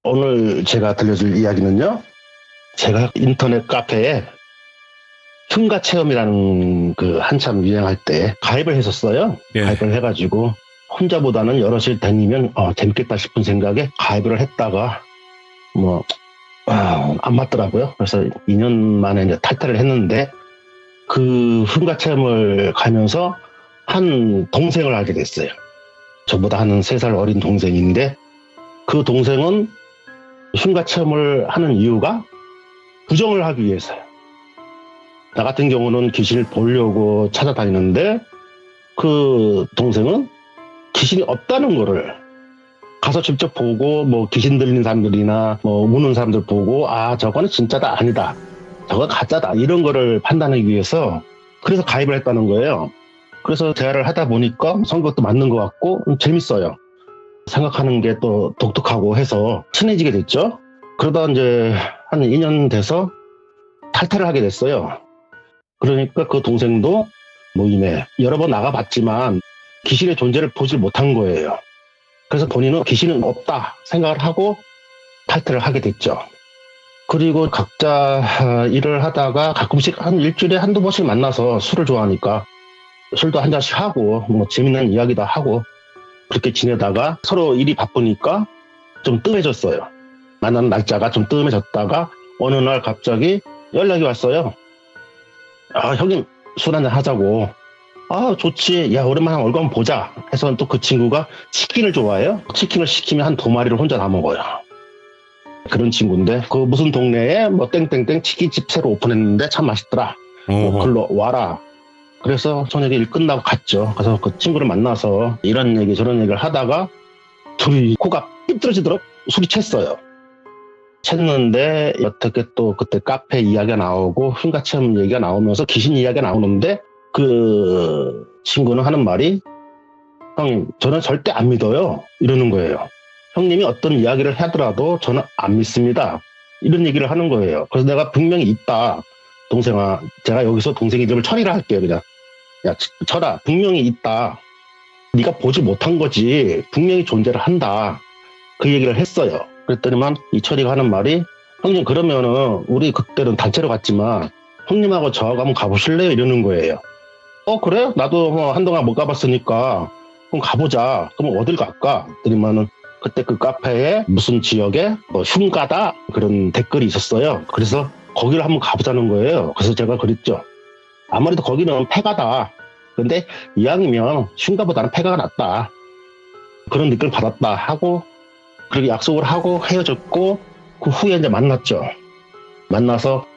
오늘 제가 들려줄 이야기는요, 제가 인터넷 카페에 흉가 체험이라는 그 한참 유행할 때 가입을 했었어요. 예. 가입을 해가지고 혼자보다는 여럿이 다니면 재밌겠다 싶은 생각에 가입을 했다가 안 맞더라고요. 그래서 2년 만에 이제 탈퇴를 했는데 그 흉가 체험을 가면서 한 동생을 알게 됐어요. 저보다 한 3살 어린 동생인데 그 동생은 흉가 체험을 하는 이유가 부정을 하기 위해서요. 나 같은 경우는 귀신을 보려고 찾아다니는데 그 동생은 귀신이 없다는 거를 가서 직접 보고 귀신 들리는 사람들이나 우는 사람들 보고 저거는 진짜다 아니다 저건 가짜다 이런 거를 판단하기 위해서 그래서 가입을 했다는 거예요. 그래서 대화를 하다 보니까 성격도 맞는 것 같고 재밌어요. 생각하는 게 또 독특하고 해서 친해지게 됐죠. 그러다 이제 한 2년 돼서 탈퇴를 하게 됐어요. 그러니까 그 동생도 모임에 여러 번 나가봤지만 귀신의 존재를 보질 못한 거예요. 그래서 본인은 귀신은 없다 생각을 하고 탈퇴를 하게 됐죠. 그리고 각자 일을 하다가 가끔씩 한 일주일에 한두 번씩 만나서 술을 좋아하니까 술도 한 잔씩 하고 재밌는 이야기도 하고 그렇게 지내다가 서로 일이 바쁘니까 좀 뜸해졌어요. 만나는 날짜가 좀 뜸해졌다가 어느 날 갑자기 연락이 왔어요. 형님 술 한잔 하자고. 좋지. 야 오랜만에 얼굴 한번 보자 해서 또 그 친구가 치킨을 좋아해요. 치킨을 시키면 한 2마리를 혼자 다 먹어요. 그런 친구인데 그 무슨 동네에 땡땡땡 치킨집 새로 오픈했는데 참 맛있더라. 글로 와라. 그래서 저녁에 일 끝나고 갔죠. 그래서 그 친구를 만나서 이런 얘기 저런 얘기를 하다가 둘이 코가 삐뚤어지도록 소리쳤어요. 쳤는데 어떻게 또 그때 카페 이야기가 나오고 흉가 체험 얘기가 나오면서 귀신 이야기가 나오는데 그 친구는 하는 말이 형님 저는 절대 안 믿어요 이러는 거예요. 형님이 어떤 이야기를 하더라도 저는 안 믿습니다 이런 얘기를 하는 거예요. 그래서 내가 분명히 있다 동생아, 제가 여기서 동생 이름을 철이라 할게요. 그냥 야 철아 분명히 있다, 네가 보지 못한 거지 분명히 존재를 한다 그 얘기를 했어요. 그랬더니만 이 철이가 하는 말이 형님 그러면은 우리 그때는 단체로 갔지만 형님하고 저하고 한번 가보실래요 이러는 거예요. 그래? 나도 한동안 못 가봤으니까 그럼 가보자. 그럼 어딜 갈까? 그랬더니만은 그때 그 카페에 무슨 지역에 흉가다 그런 댓글이 있었어요. 그래서 거기를 한번 가보자는 거예요. 그래서 제가 그랬죠. 아무래도 거기는 폐가다. 근데 이왕이면 흉가보다는 폐가가 낫다. 그런 느낌을 받았다 하고 그렇게 약속을 하고 헤어졌고 그 후에 이제 만났죠. 만나서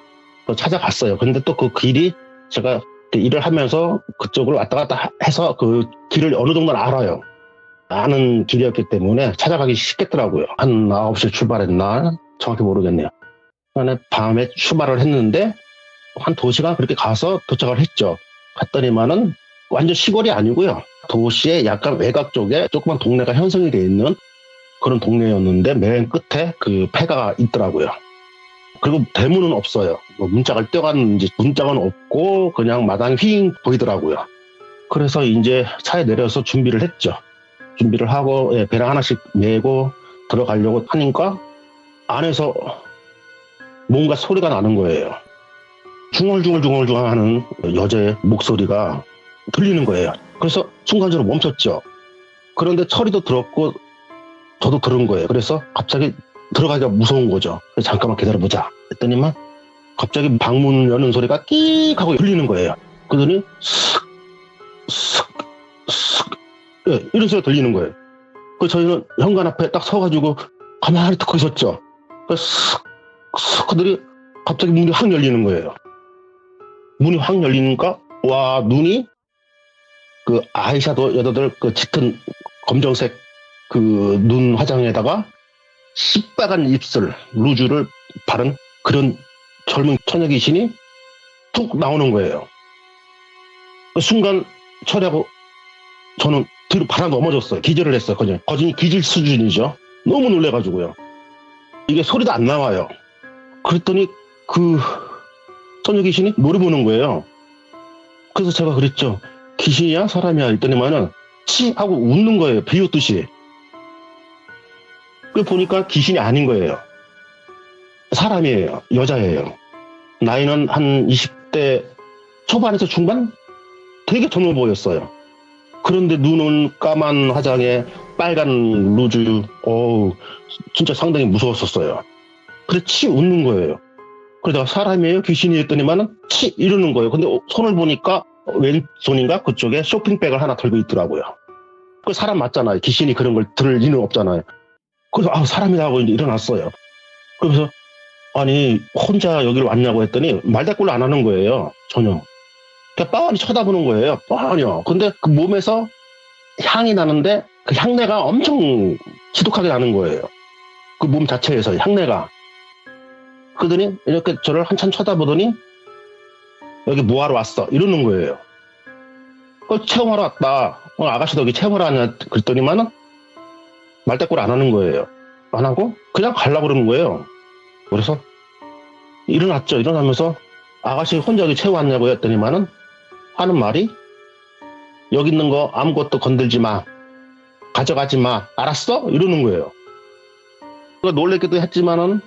또 찾아갔어요. 근데 또 그 길이 제가 일을 하면서 그쪽으로 왔다 갔다 해서 그 길을 어느 정도는 알아요. 아는 길이었기 때문에 찾아가기 쉽겠더라고요. 한 9시에 출발했나? 정확히 모르겠네요. 밤에 출발을 했는데 한 2시간 그렇게 가서 도착을 했죠. 갔더니만은 완전 시골이 아니고요. 도시의 약간 외곽 쪽에 조그만 동네가 형성이 되어 있는 그런 동네였는데 맨 끝에 그 폐가가 있더라고요. 그리고 대문은 없어요. 뭐 문짝을 떼어갔는지 문짝은 없고 그냥 마당이 휘잉 보이더라고요. 그래서 이제 차에 내려서 준비를 했죠. 준비를 하고 배낭 하나씩 메고 들어가려고 하니까 안에서 뭔가 소리가 나는 거예요. 중얼중얼 하는 여자의 목소리가 들리는 거예요. 그래서 순간적으로 멈췄죠. 그런데 철이도 들었고 저도 들은 거예요. 그래서 갑자기 들어가기가 무서운 거죠. 그래서 잠깐만 기다려보자 했더니만 갑자기 방문 여는 소리가 끽 하고 들리는 거예요. 그러더니 슥 이런 소리가 들리는 거예요. 그래서 저희는 현관 앞에 딱 서가지고 가만히 듣고 있었죠. 슥 하더니 갑자기 문이 확 열리는 거예요. 문이 확 열리니까 와 눈이 그 아이샤도 여자들 그 짙은 검정색 그 눈 화장에다가 시뻘건 입술 루즈를 바른 그런 젊은 처녀 귀신이 툭 나오는 거예요. 그 순간 철하고 저는 뒤로 바람 넘어졌어요. 기절을 했어요. 거진이 기질 수준이죠. 너무 놀래가지고요. 이게 소리도 안 나와요. 그랬더니 그 처녀 귀신이 노래 보는 거예요. 그래서 제가 그랬죠. 귀신이야 사람이야 했더니만은 치 하고 웃는 거예요. 비웃듯이. 그 보니까 귀신이 아닌 거예요. 사람이에요. 여자예요. 나이는 한 20대 초반에서 중반? 되게 젊어 보였어요. 그런데 눈은 까만 화장에 빨간 루즈, 진짜 상당히 무서웠었어요. 그래 치 웃는 거예요. 그러다가 사람이에요? 귀신이 했더니만은 치 이러는 거예요. 근데 손을 보니까 왼손인가 그쪽에 쇼핑백을 하나 들고 있더라고요. 그 사람 맞잖아요. 귀신이 그런 걸 들을 리는 없잖아요. 그래서 사람이다 하고 이제 일어났어요. 그래서 아니 혼자 여기를 왔냐고 했더니 말대꾸를 안 하는 거예요. 전혀. 그냥 뻔히 쳐다보는 거예요. 뻔히요. 근데 그 몸에서 향이 나는데 그 향내가 엄청 지독하게 나는 거예요. 그 몸 자체에서 향내가. 그러더니 이렇게 저를 한참 쳐다보더니 여기 뭐하러 왔어? 이러는 거예요. 체험하러 왔다. 아가씨도 여기 체험하러 왔냐? 그랬더니만은 말대꾸를 안 하는 거예요. 안 하고 그냥 가려고 그러는 거예요. 그래서 일어났죠. 일어나면서 아가씨 혼자 여기 체험 왔냐고 했더니만은 하는 말이 여기 있는 거 아무것도 건들지 마. 가져가지 마. 알았어? 이러는 거예요. 그러니까 놀랬기도 했지만은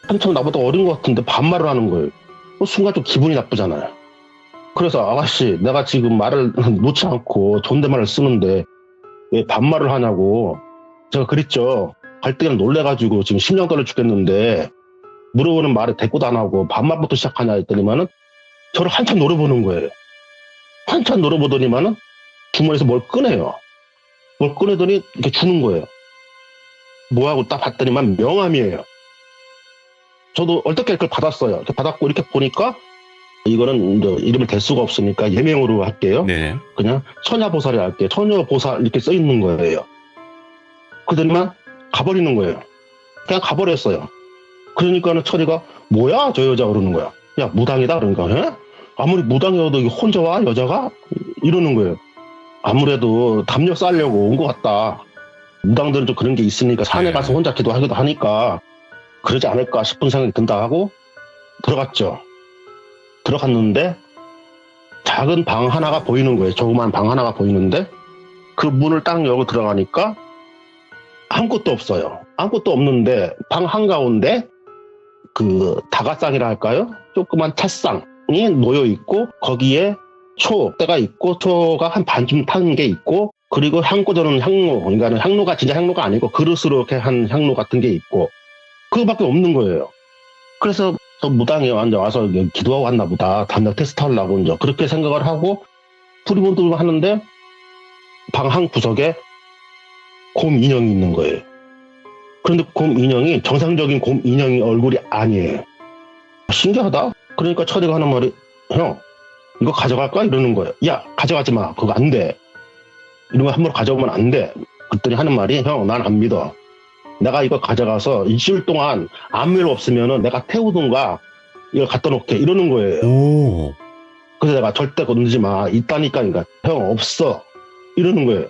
한참 나보다 어린 것 같은데 반말을 하는 거예요. 순간 좀 기분이 나쁘잖아요. 그래서 아가씨 내가 지금 말을 놓지 않고 존댓말을 쓰는데 왜 반말을 하냐고 제가 그랬죠. 갈 때는 놀래가지고 지금 심장 떨려 죽겠는데 물어보는 말에 대꾸도 안 하고 반말부터 시작하냐 했더니만은 저를 한참 노려보는 거예요. 한참 노려보더니만은 주머니에서 뭘 꺼내요. 뭘 꺼내더니 이렇게 주는 거예요. 뭐하고 딱 봤더니만 명함이에요. 저도 얼떨결에 그걸 받았어요. 이렇게 받았고 이렇게 보니까 이거는 이제 이름을 댈 수가 없으니까 예명으로 할게요. 네. 그냥 처녀보살이 할게요. 처녀보살 이렇게 써 있는 거예요. 그러더니만 가버리는 거예요. 그냥 가버렸어요. 그러니까는 철이가 뭐야 저 여자 그러는 거야. 야 무당이다 그러니까 에? 아무리 무당이어도 혼자 와 여자가 이러는 거예요. 아무래도 담력 쌓으려고 온 것 같다. 무당들은 좀 그런 게 있으니까 산에 가서 혼자 기도하기도 하니까 그러지 않을까 싶은 생각이 든다 하고 들어갔죠. 들어갔는데 작은 방 하나가 보이는 거예요. 조그만 방 하나가 보이는데 그 문을 딱 열고 들어가니까 아무것도 없어요. 아무것도 없는데 방 한가운데 그 다가상이라 할까요? 조그만 찻상이 놓여 있고 거기에 초대가 있고 초가 한 반쯤 탄 게 있고 그리고 향 꽂아놓은 향로, 그러니까 향로가 진짜 향로가 아니고 그릇으로 이렇게 한 향로 같은 게 있고 그거밖에 없는 거예요. 그래서 저 무당이 와서 기도하고 왔나 보다. 담력 테스트 하려고 이제 그렇게 생각을 하고 풀이본도 하는데 방 한 구석에 곰 인형이 있는 거예요. 그런데 곰 인형이 정상적인 곰 인형이 얼굴이 아니에요. 신기하다. 그러니까 철이가 하는 말이 형 이거 가져갈까? 이러는 거예요. 야 가져가지 마. 그거 안 돼. 이런 거 함부로 가져오면 안 돼. 그랬더니 하는 말이 형 난 안 믿어. 내가 이거 가져가서 일주일 동안 아무 일 없으면은 내가 태우든가 이걸 갖다 놓게 이러는 거예요. 오. 그래서 내가 절대 건드지 마. 있다니까. 그러니까 형 없어. 이러는 거예요.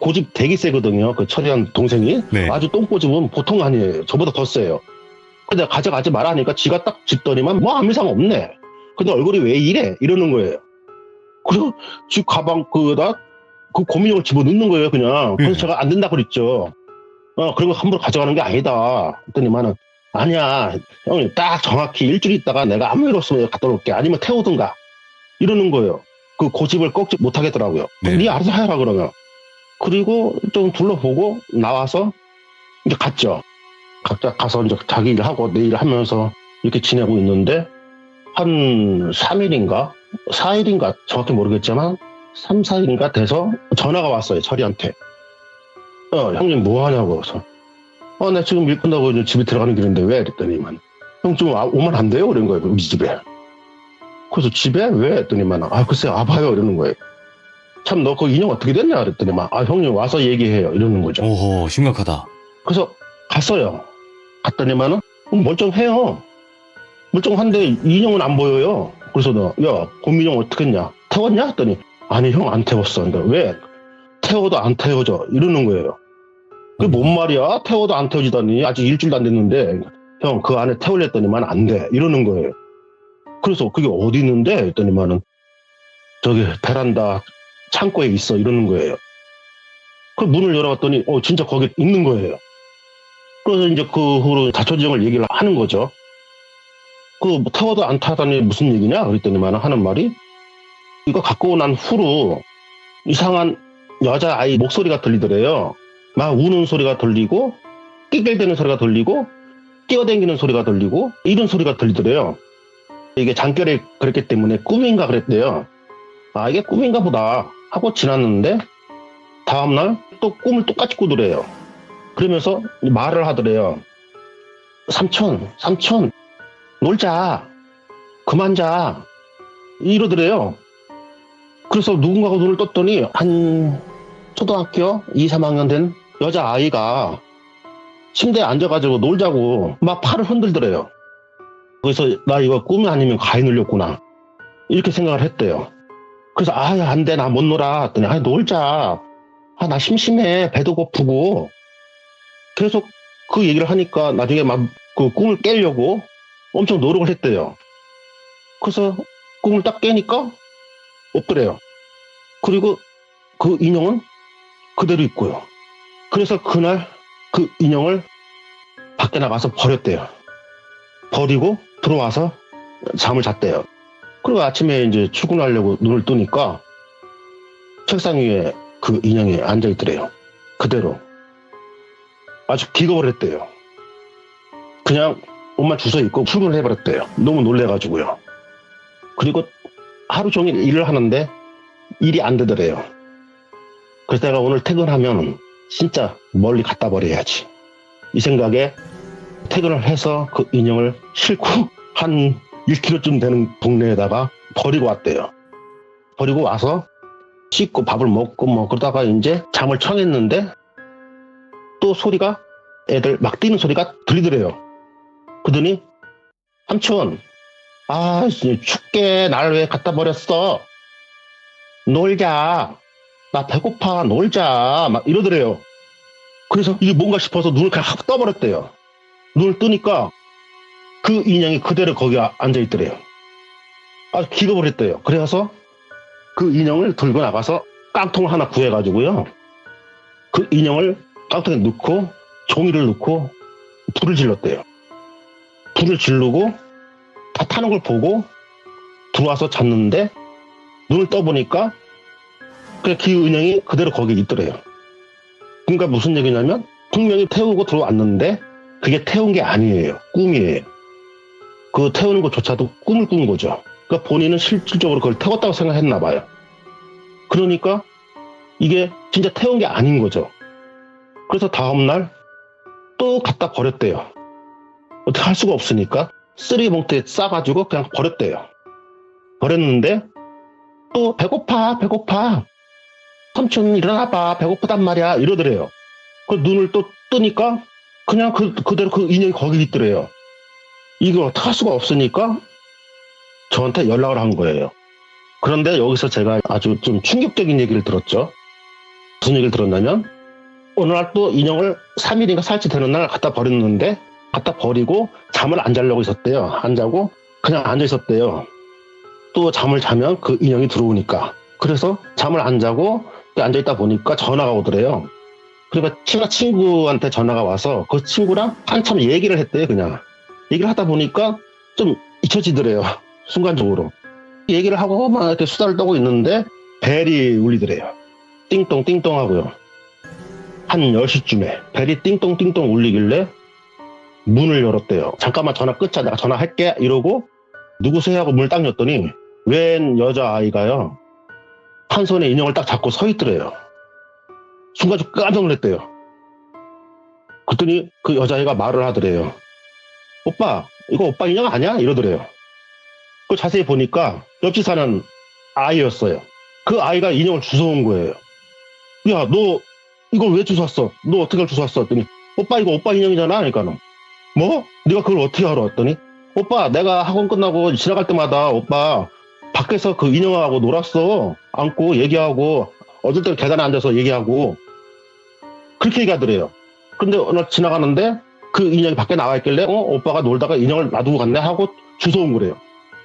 고집 되게 세거든요. 그 처리한 동생이. 네. 아주 똥꼬집은 보통 아니에요. 저보다 더 세요. 근데 가져가지 말라니까 지가 딱 짚더니만 뭐 아무 이상 없네. 근데 얼굴이 왜 이래? 이러는 거예요. 그래서 지 가방 그다 그 고민형을 집어넣는 거예요, 그냥. 그래서 제가 안 된다 그랬죠. 그리고 함부로 가져가는 게 아니다. 그랬더니만은 아니야, 형님 딱 정확히 일주일 있다가 내가 아무 일 없으면 갖다 놓을게. 아니면 태우든가. 이러는 거예요. 그 고집을 꺾지 못하겠더라고요. 네. 네 알아서 해라 그러면. 그리고 좀 둘러보고 나와서 이제 갔죠. 각자 가서 이제 자기 일하고 내 일 하면서 이렇게 지내고 있는데 한 3일인가 4일인가 정확히 모르겠지만 3, 4일인가 돼서 전화가 왔어요. 철이한테. 형님 뭐 하냐고. 그래서 나 지금 일 끝나고 이제 집에 들어가는 길인데 왜? 그랬더니만 형 좀 오면 안 돼요? 이런 거예요. 우리 집에. 그래서 집에 왜? 했더니만 글쎄 와봐요. 이러는 거예요. 참 너 그 인형 어떻게 됐냐? 그랬더니만 형님 와서 얘기해요. 이러는 거죠. 오호, 심각하다. 그래서 갔어요. 갔더니만은 멀쩡해요. 멀쩡한데 인형은 안 보여요. 그래서 야 곰인형 어떻게 했냐? 태웠냐? 했더니 아니 형 안 태웠어. 근데 왜? 태워도 안 태워져. 이러는 거예요. 그게 뭔 말이야? 태워도 안 태워지다니 아직 일주일도 안 됐는데 형 그 안에 태우랬더니만 안 돼. 이러는 거예요. 그래서 그게 어디 있는데? 했더니만은 저기 베란다 창고에 있어. 이러는 거예요. 그 문을 열어봤더니 진짜 거기 있는 거예요. 그래서 이제 그 후로 자초지종을 얘기를 하는 거죠. 뭐 태워도 안 타다니 무슨 얘기냐? 그랬더니만 하는 말이 이거 갖고 난 후로 이상한 여자아이 목소리가 들리더래요. 막 우는 소리가 들리고 낄낄대는 소리가 들리고 뛰어다니는 소리가 들리고 이런 소리가 들리더래요. 이게 장결에 그랬기 때문에 꿈인가 그랬대요. 이게 꿈인가 보다 하고 지났는데 다음날 또 꿈을 똑같이 꾸더래요. 그러면서 말을 하더래요. 삼촌 놀자. 그만 자. 이러더래요. 그래서 누군가가 눈을 떴더니 한 초등학교 2, 3학년 된 여자아이가 침대에 앉아가지고 놀자고 막 팔을 흔들더래요. 그래서 나 이거 꿈이 아니면 가위 눌렸구나. 이렇게 생각을 했대요. 그래서 안 돼. 나 못 놀아. 했더니 놀자. 나 심심해. 배도 고프고. 계속 그 얘기를 하니까 나중에 막 그 꿈을 깨려고 엄청 노력을 했대요. 그래서 꿈을 딱 깨니까 없더래요. 그리고 그 인형은 그대로 있고요. 그래서 그날 그 인형을 밖에 나가서 버렸대요. 버리고 들어와서 잠을 잤대요. 그리고 아침에 이제 출근하려고 눈을 뜨니까 책상 위에 그 인형이 앉아있더래요. 그대로. 아주 기겁을 했대요. 그냥 옷만 주워 입고 출근을 해버렸대요. 너무 놀래가지고요. 그리고 하루 종일 일을 하는데 일이 안 되더래요. 그래서 내가 오늘 퇴근하면 진짜 멀리 갖다 버려야지. 이 생각에 퇴근을 해서 그 인형을 싣고 한 1km쯤 되는 동네에다가 버리고 왔대요. 버리고 와서 씻고 밥을 먹고 뭐 그러다가 이제 잠을 청했는데 또 소리가 애들 막 뛰는 소리가 들리더래요. 그러더니 삼촌 춥게 날 왜 갖다 버렸어? 놀자. 나 배고파. 놀자. 막 이러더래요. 그래서 이게 뭔가 싶어서 눈을 그냥 확 떠버렸대요. 눈을 뜨니까 그 인형이 그대로 거기 앉아있더래요. 기겁을 했대요. 그래서 그 인형을 들고 나가서 깡통을 하나 구해가지고요. 그 인형을 깡통에 넣고 종이를 넣고 불을 질렀대요. 불을 지르고 다 타는 걸 보고 들어와서 잤는데 눈을 떠보니까 그 인형이 그대로 거기 있더래요. 그러니까 무슨 얘기냐면 분명히 태우고 들어왔는데 그게 태운 게 아니에요. 꿈이에요. 그 태우는 것조차도 꿈을 꾼 거죠. 그러니까 본인은 실질적으로 그걸 태웠다고 생각했나 봐요. 그러니까 이게 진짜 태운 게 아닌 거죠. 그래서 다음날 또 갖다 버렸대요. 어떻게 할 수가 없으니까 쓰레기 봉투에 싸가지고 그냥 버렸대요. 버렸는데 또 배고파. 삼촌 일어나봐. 배고프단 말이야. 이러더래요. 그 눈을 또 뜨니까 그냥 그대로 그 인형이 거기 있더래요. 이걸 어떻게 할 수가 없으니까 저한테 연락을 한 거예요. 그런데 여기서 제가 아주 좀 충격적인 얘기를 들었죠. 무슨 얘기를 들었냐면 어느 날 또 인형을 3일인가 4일째 되는 날 갖다 버렸는데 갖다 버리고 잠을 안 자려고 있었대요. 안 자고 그냥 앉아 있었대요. 또 잠을 자면 그 인형이 들어오니까. 그래서 잠을 안 자고 앉아 있다 보니까 전화가 오더래요. 그러니까 친한 친구한테 전화가 와서 그 친구랑 한참 얘기를 했대요. 그냥 얘기를 하다 보니까 좀 잊혀지더래요. 순간적으로 얘기를 하고 막 이렇게 수다를 떠고 있는데 벨이 울리더래요. 띵동 띵동 하고요. 한 10시쯤에 벨이 띵동 띵동 울리길래 문을 열었대요. 잠깐만 전화 끊자, 내가 전화할게 이러고 누구세요 하고 문을 딱 열었더니 웬 여자아이가요 한 손에 인형을 딱 잡고 서 있더래요. 순간적으로 깜짝 놀랐대요. 그랬더니 그 여자아이가 말을 하더래요. 오빠 이거 오빠 인형 아니야? 이러더래요. 그 자세히 보니까 옆집 사는 아이였어요. 그 아이가 인형을 주워온 거예요. 야, 너 이걸 왜 주웠어? 너 어떻게 주웠어? 했더니 오빠 이거 오빠 인형이잖아. 그러니까는 뭐? 네가 그걸 어떻게 알아? 했더니 오빠 내가 학원 끝나고 지나갈 때마다 오빠 밖에서 그 인형하고 놀았어. 안고 얘기하고 어쩔 때는 계단에 앉아서 얘기하고 그렇게 얘기하더래요. 근데 어느 날 지나가는데 그 인형이 밖에 나와 있길래 오빠가 놀다가 인형을 놔두고 갔네 하고 주워온 거래요.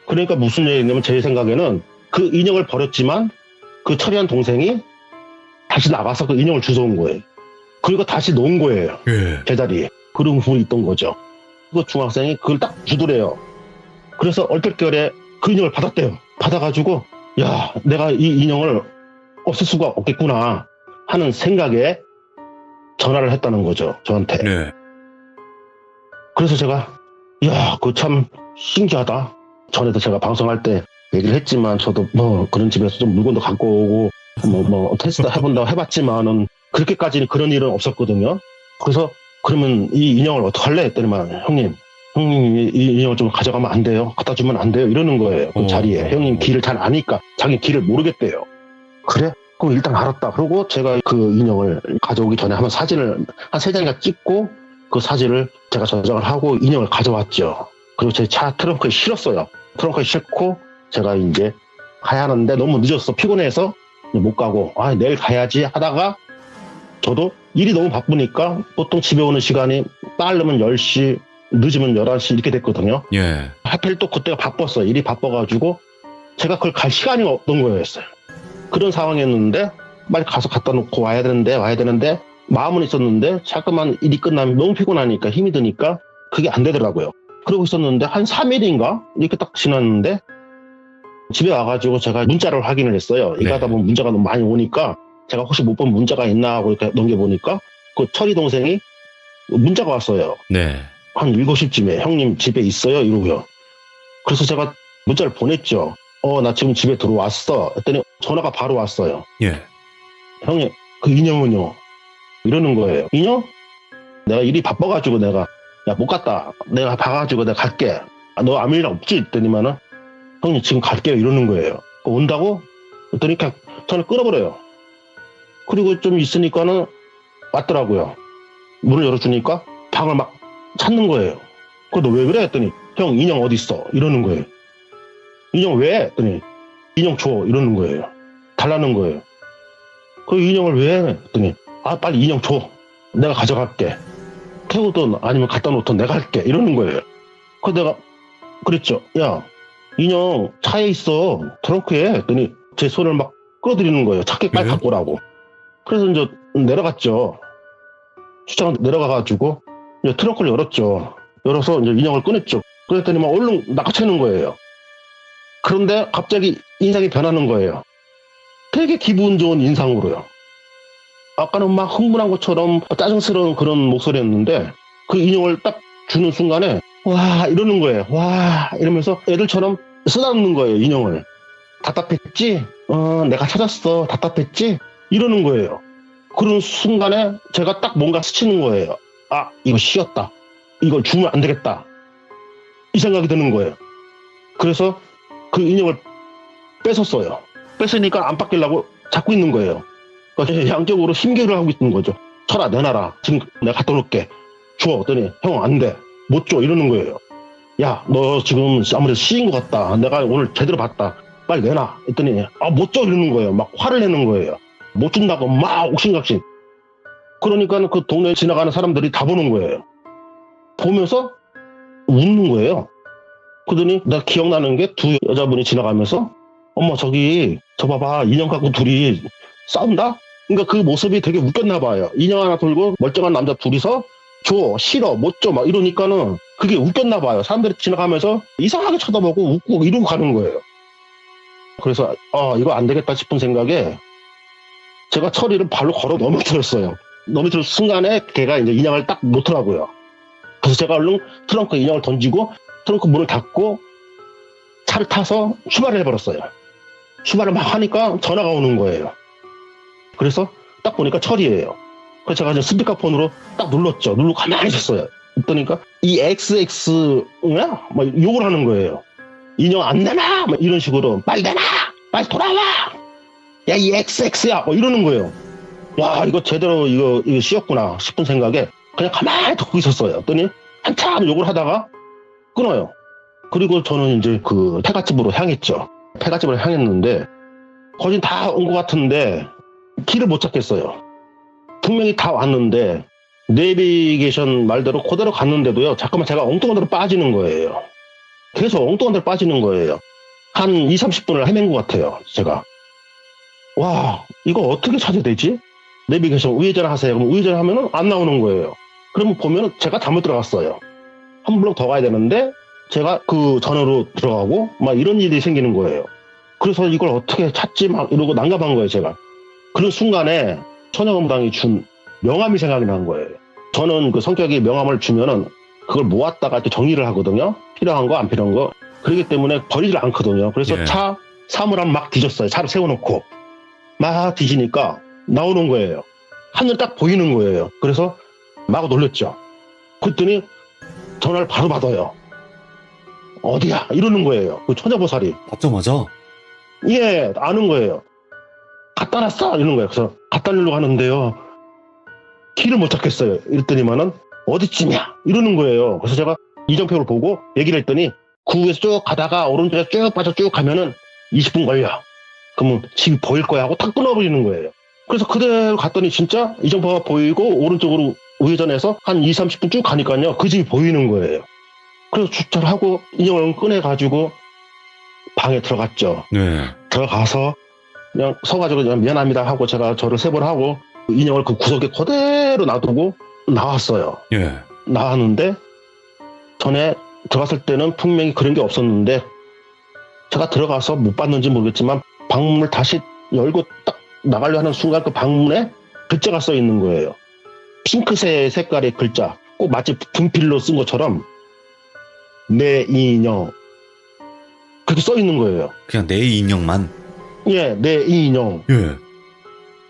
그러니까 무슨 얘기냐면 제 생각에는 그 인형을 버렸지만 그 처리한 동생이 다시 나가서 그 인형을 주워온 거예요. 그리고 다시 놓은 거예요. 예. 제자리에. 그런 부분이 있던 거죠. 그 중학생이 그걸 딱 주더래요. 그래서 얼떨결에 그 인형을 받았대요. 받아가지고 야, 내가 이 인형을 없앨 수가 없겠구나 하는 생각에 전화를 했다는 거죠. 저한테. 네. 그래서 제가 야, 그거 참 신기하다. 전에도 제가 방송할 때 얘기를 했지만 저도 뭐 그런 집에서 좀 물건도 갖고 오고 뭐 테스트 해본다고 해봤지만은 그렇게까지는 그런 일은 없었거든요. 그래서 그러면 이 인형을 어떡할래? 했더니만 형님 이 인형을 좀 가져가면 안 돼요? 갖다 주면 안 돼요? 이러는 거예요. 그 자리에. 형님 길을 잘 아니까 자기 길을 모르겠대요. 그래? 그럼 일단 알았다. 그러고 제가 그 인형을 가져오기 전에 한번 사진을 한 3장이나 찍고 그 사진을 제가 저장을 하고 인형을 가져왔죠. 그리고 제 차 트렁크에 실었어요. 트렁크에 싣고 제가 이제 가야 하는데 너무 늦었어. 피곤해서 못 가고 내일 가야지 하다가 저도 일이 너무 바쁘니까 보통 집에 오는 시간이 빠르면 10시 늦으면 11시 이렇게 됐거든요. 예. 하필 또 그때가 바빴어요. 일이 바빠가지고 제가 그걸 갈 시간이 없던 거였어요. 그런 상황이었는데 빨리 가서 갖다 놓고 와야 되는데 마음은 있었는데 자꾸만 일이 끝나면 너무 피곤하니까 힘이 드니까 그게 안 되더라고요. 그러고 있었는데 한 3일인가 이렇게 딱 지났는데 집에 와가지고 제가 문자를 확인을 했어요. 이거 하다 보면 문자가 너무 많이 오니까 제가 혹시 못 본 문자가 있나 하고 이렇게 넘겨보니까 그 철이 동생이 문자가 왔어요. 네. 한 7시쯤에 형님 집에 있어요? 이러고요. 그래서 제가 문자를 보냈죠. 나 지금 집에 들어왔어. 했더니 전화가 바로 왔어요. 예. 형님 그 인형은요? 이러는 거예요. 인형? 내가 일이 바빠가지고 내가 야 못 갔다. 내가 봐가지고 내가 갈게. 너 아무 일 없지? 했더니만은 형님 지금 갈게요. 이러는 거예요. 온다고? 했더니 그냥 전화 끊어버려요. 그리고 좀 있으니까는 왔더라고요. 문을 열어주니까 방을 막 찾는 거예요. 너 왜 그래? 했더니 형 인형 어디 있어? 이러는 거예요. 인형 왜? 했더니 인형 줘. 이러는 거예요. 달라는 거예요. 그 인형을 왜? 했더니 빨리 인형 줘. 내가 가져갈게. 태우든 아니면 갖다 놓든 내가 할게. 이러는 거예요. 내가 그랬죠. 야 인형 차에 있어. 트렁크에. 했더니 제 손을 막 끌어들이는 거예요. 찾게 빨리 갖고 오라고. 그래서 이제 내려갔죠. 주차장 내려가가지고 이제 트렁크를 열었죠. 열어서 이제 인형을 꺼냈죠. 그랬더니 막 얼른 낚아채는 거예요. 그런데 갑자기 인상이 변하는 거예요. 되게 기분 좋은 인상으로요. 아까는 막 흥분한 것처럼 짜증스러운 그런 목소리였는데 그 인형을 딱 주는 순간에 와 이러는 거예요. 와 이러면서 애들처럼 쓰다듬는 거예요. 인형을. 답답했지? 내가 찾았어. 답답했지? 이러는 거예요. 그런 순간에 제가 딱 뭔가 스치는 거예요. 이거 쉬었다. 이걸 주면 안 되겠다. 이 생각이 드는 거예요. 그래서 그 인형을 뺏었어요. 뺏으니까 안 뺏기려고 잡고 있는 거예요. 그러니까 양쪽으로 힘겨루를 하고 있는 거죠. 철아 내놔라. 지금 내가 갖다 놓을게. 줘. 그랬더니 형 안 돼. 못 줘. 이러는 거예요. 야 너 지금 아무래도 시인 것 같다. 내가 오늘 제대로 봤다. 빨리 내놔. 했더니 못 줘. 이러는 거예요. 막 화를 내는 거예요. 못 준다고 막 옥신각신. 그러니까 그 동네에 지나가는 사람들이 다 보는 거예요. 보면서 웃는 거예요. 그러더니 나 기억나는 게 두 여자분이 지나가면서 엄마 저기 저 봐봐 인형 갖고 둘이 싸운다? 그러니까 그 모습이 되게 웃겼나 봐요. 인형 하나 들고 멀쩡한 남자 둘이서 줘 싫어 못 줘 막 이러니까는 그게 웃겼나 봐요. 사람들이 지나가면서 이상하게 쳐다보고 웃고 이러고 가는 거예요. 그래서 이거 안 되겠다 싶은 생각에 제가 처리를 발로 걸어 넘어뜨렸어요. 넘어뜨린 순간에 걔가 이제 인형을 딱 놓더라고요. 그래서 제가 얼른 트렁크 인형을 던지고 트렁크 문을 닫고 차를 타서 출발을 해버렸어요. 출발을 막 하니까 전화가 오는 거예요. 그래서 딱 보니까 철이에요. 그래서 제가 이제 스피커폰으로 딱 눌렀죠. 누르고 가만히 있었어요. 그러니까 이 XX야? 막 욕을 하는 거예요. 인형 안 내놔! 막 이런 식으로 빨리 내놔! 빨리 돌아와! 야, 이 XX야! 막 이러는 거예요. 와, 이거 제대로 이거 씌었구나 싶은 생각에 그냥 가만히 듣고 있었어요. 그랬더니 한참 욕을 하다가 끊어요. 그리고 저는 이제 그 폐갓집으로 향했죠. 폐갓집으로 향했는데 거진 다 온 것 같은데 길을 못 찾겠어요. 분명히 다 왔는데 내비게이션 말대로 그대로 갔는데도요. 잠깐만 제가 엉뚱한 데로 빠지는 거예요. 계속 엉뚱한 데로 빠지는 거예요. 한 20-30분을 헤맨 것 같아요. 제가. 와, 이거 어떻게 찾아야 되지? 내비게이션 우회전하세요. 그럼 우회전하면 안 나오는 거예요. 그러면 보면 제가 잘못 들어갔어요. 한 블록 더 가야 되는데 제가 그 전으로 들어가고 막 이런 일이 생기는 거예요. 그래서 이걸 어떻게 찾지 막 이러고 난감한 거예요. 제가. 그런 순간에 천여금당이 준 명함이 생각이 난 거예요. 저는 그 성격이 명함을 주면은 그걸 모았다가 이렇게 정리를 하거든요. 필요한 거 안 필요한 거. 그렇기 때문에 버리질 않거든요. 그래서 차 사물함 막 뒤졌어요. 차를 세워놓고 막 뒤지니까 나오는 거예요. 하늘 딱 보이는 거예요. 그래서 막 놀랬죠. 그랬더니 전화를 바로 받아요. 어디야? 이러는 거예요. 그 처녀보살이. 받자마자? 예, 아는 거예요. 갖다 놨어? 이러는 거예요. 그래서 갖다 놓으려고 하는데요. 키를 못 찾겠어요. 이랬더니만은 어디쯤이야? 이러는 거예요. 그래서 제가 이정표를 보고 얘기를 했더니 구에서 쭉 가다가 오른쪽에 쭉 빠져 쭉 가면은 20분 걸려. 그러면 집이 보일 거야 하고 탁 끊어버리는 거예요. 그래서 그대로 갔더니 진짜 이정표가 보이고 오른쪽으로 우회전해서 한 20-30분 쭉 가니까요. 그 집이 보이는 거예요. 그래서 주차를 하고 인형을 꺼내가지고 방에 들어갔죠. 네. 들어가서 그냥 서가지고 그냥 미안합니다 하고 제가 저를 세 번 하고 인형을 그 구석에 그대로 놔두고 나왔어요. 예. 나왔는데 전에 들어갔을 때는 분명히 그런 게 없었는데 제가 들어가서 못 봤는지 모르겠지만 방문을 다시 열고 딱 나가려 하는 순간 그 방문에 글자가 써 있는 거예요. 핑크색 색깔의 글자. 꼭 마치 분필로 쓴 것처럼 내 인형. 그렇게 써 있는 거예요. 그냥 내 인형만? 예, 내 인형. 예.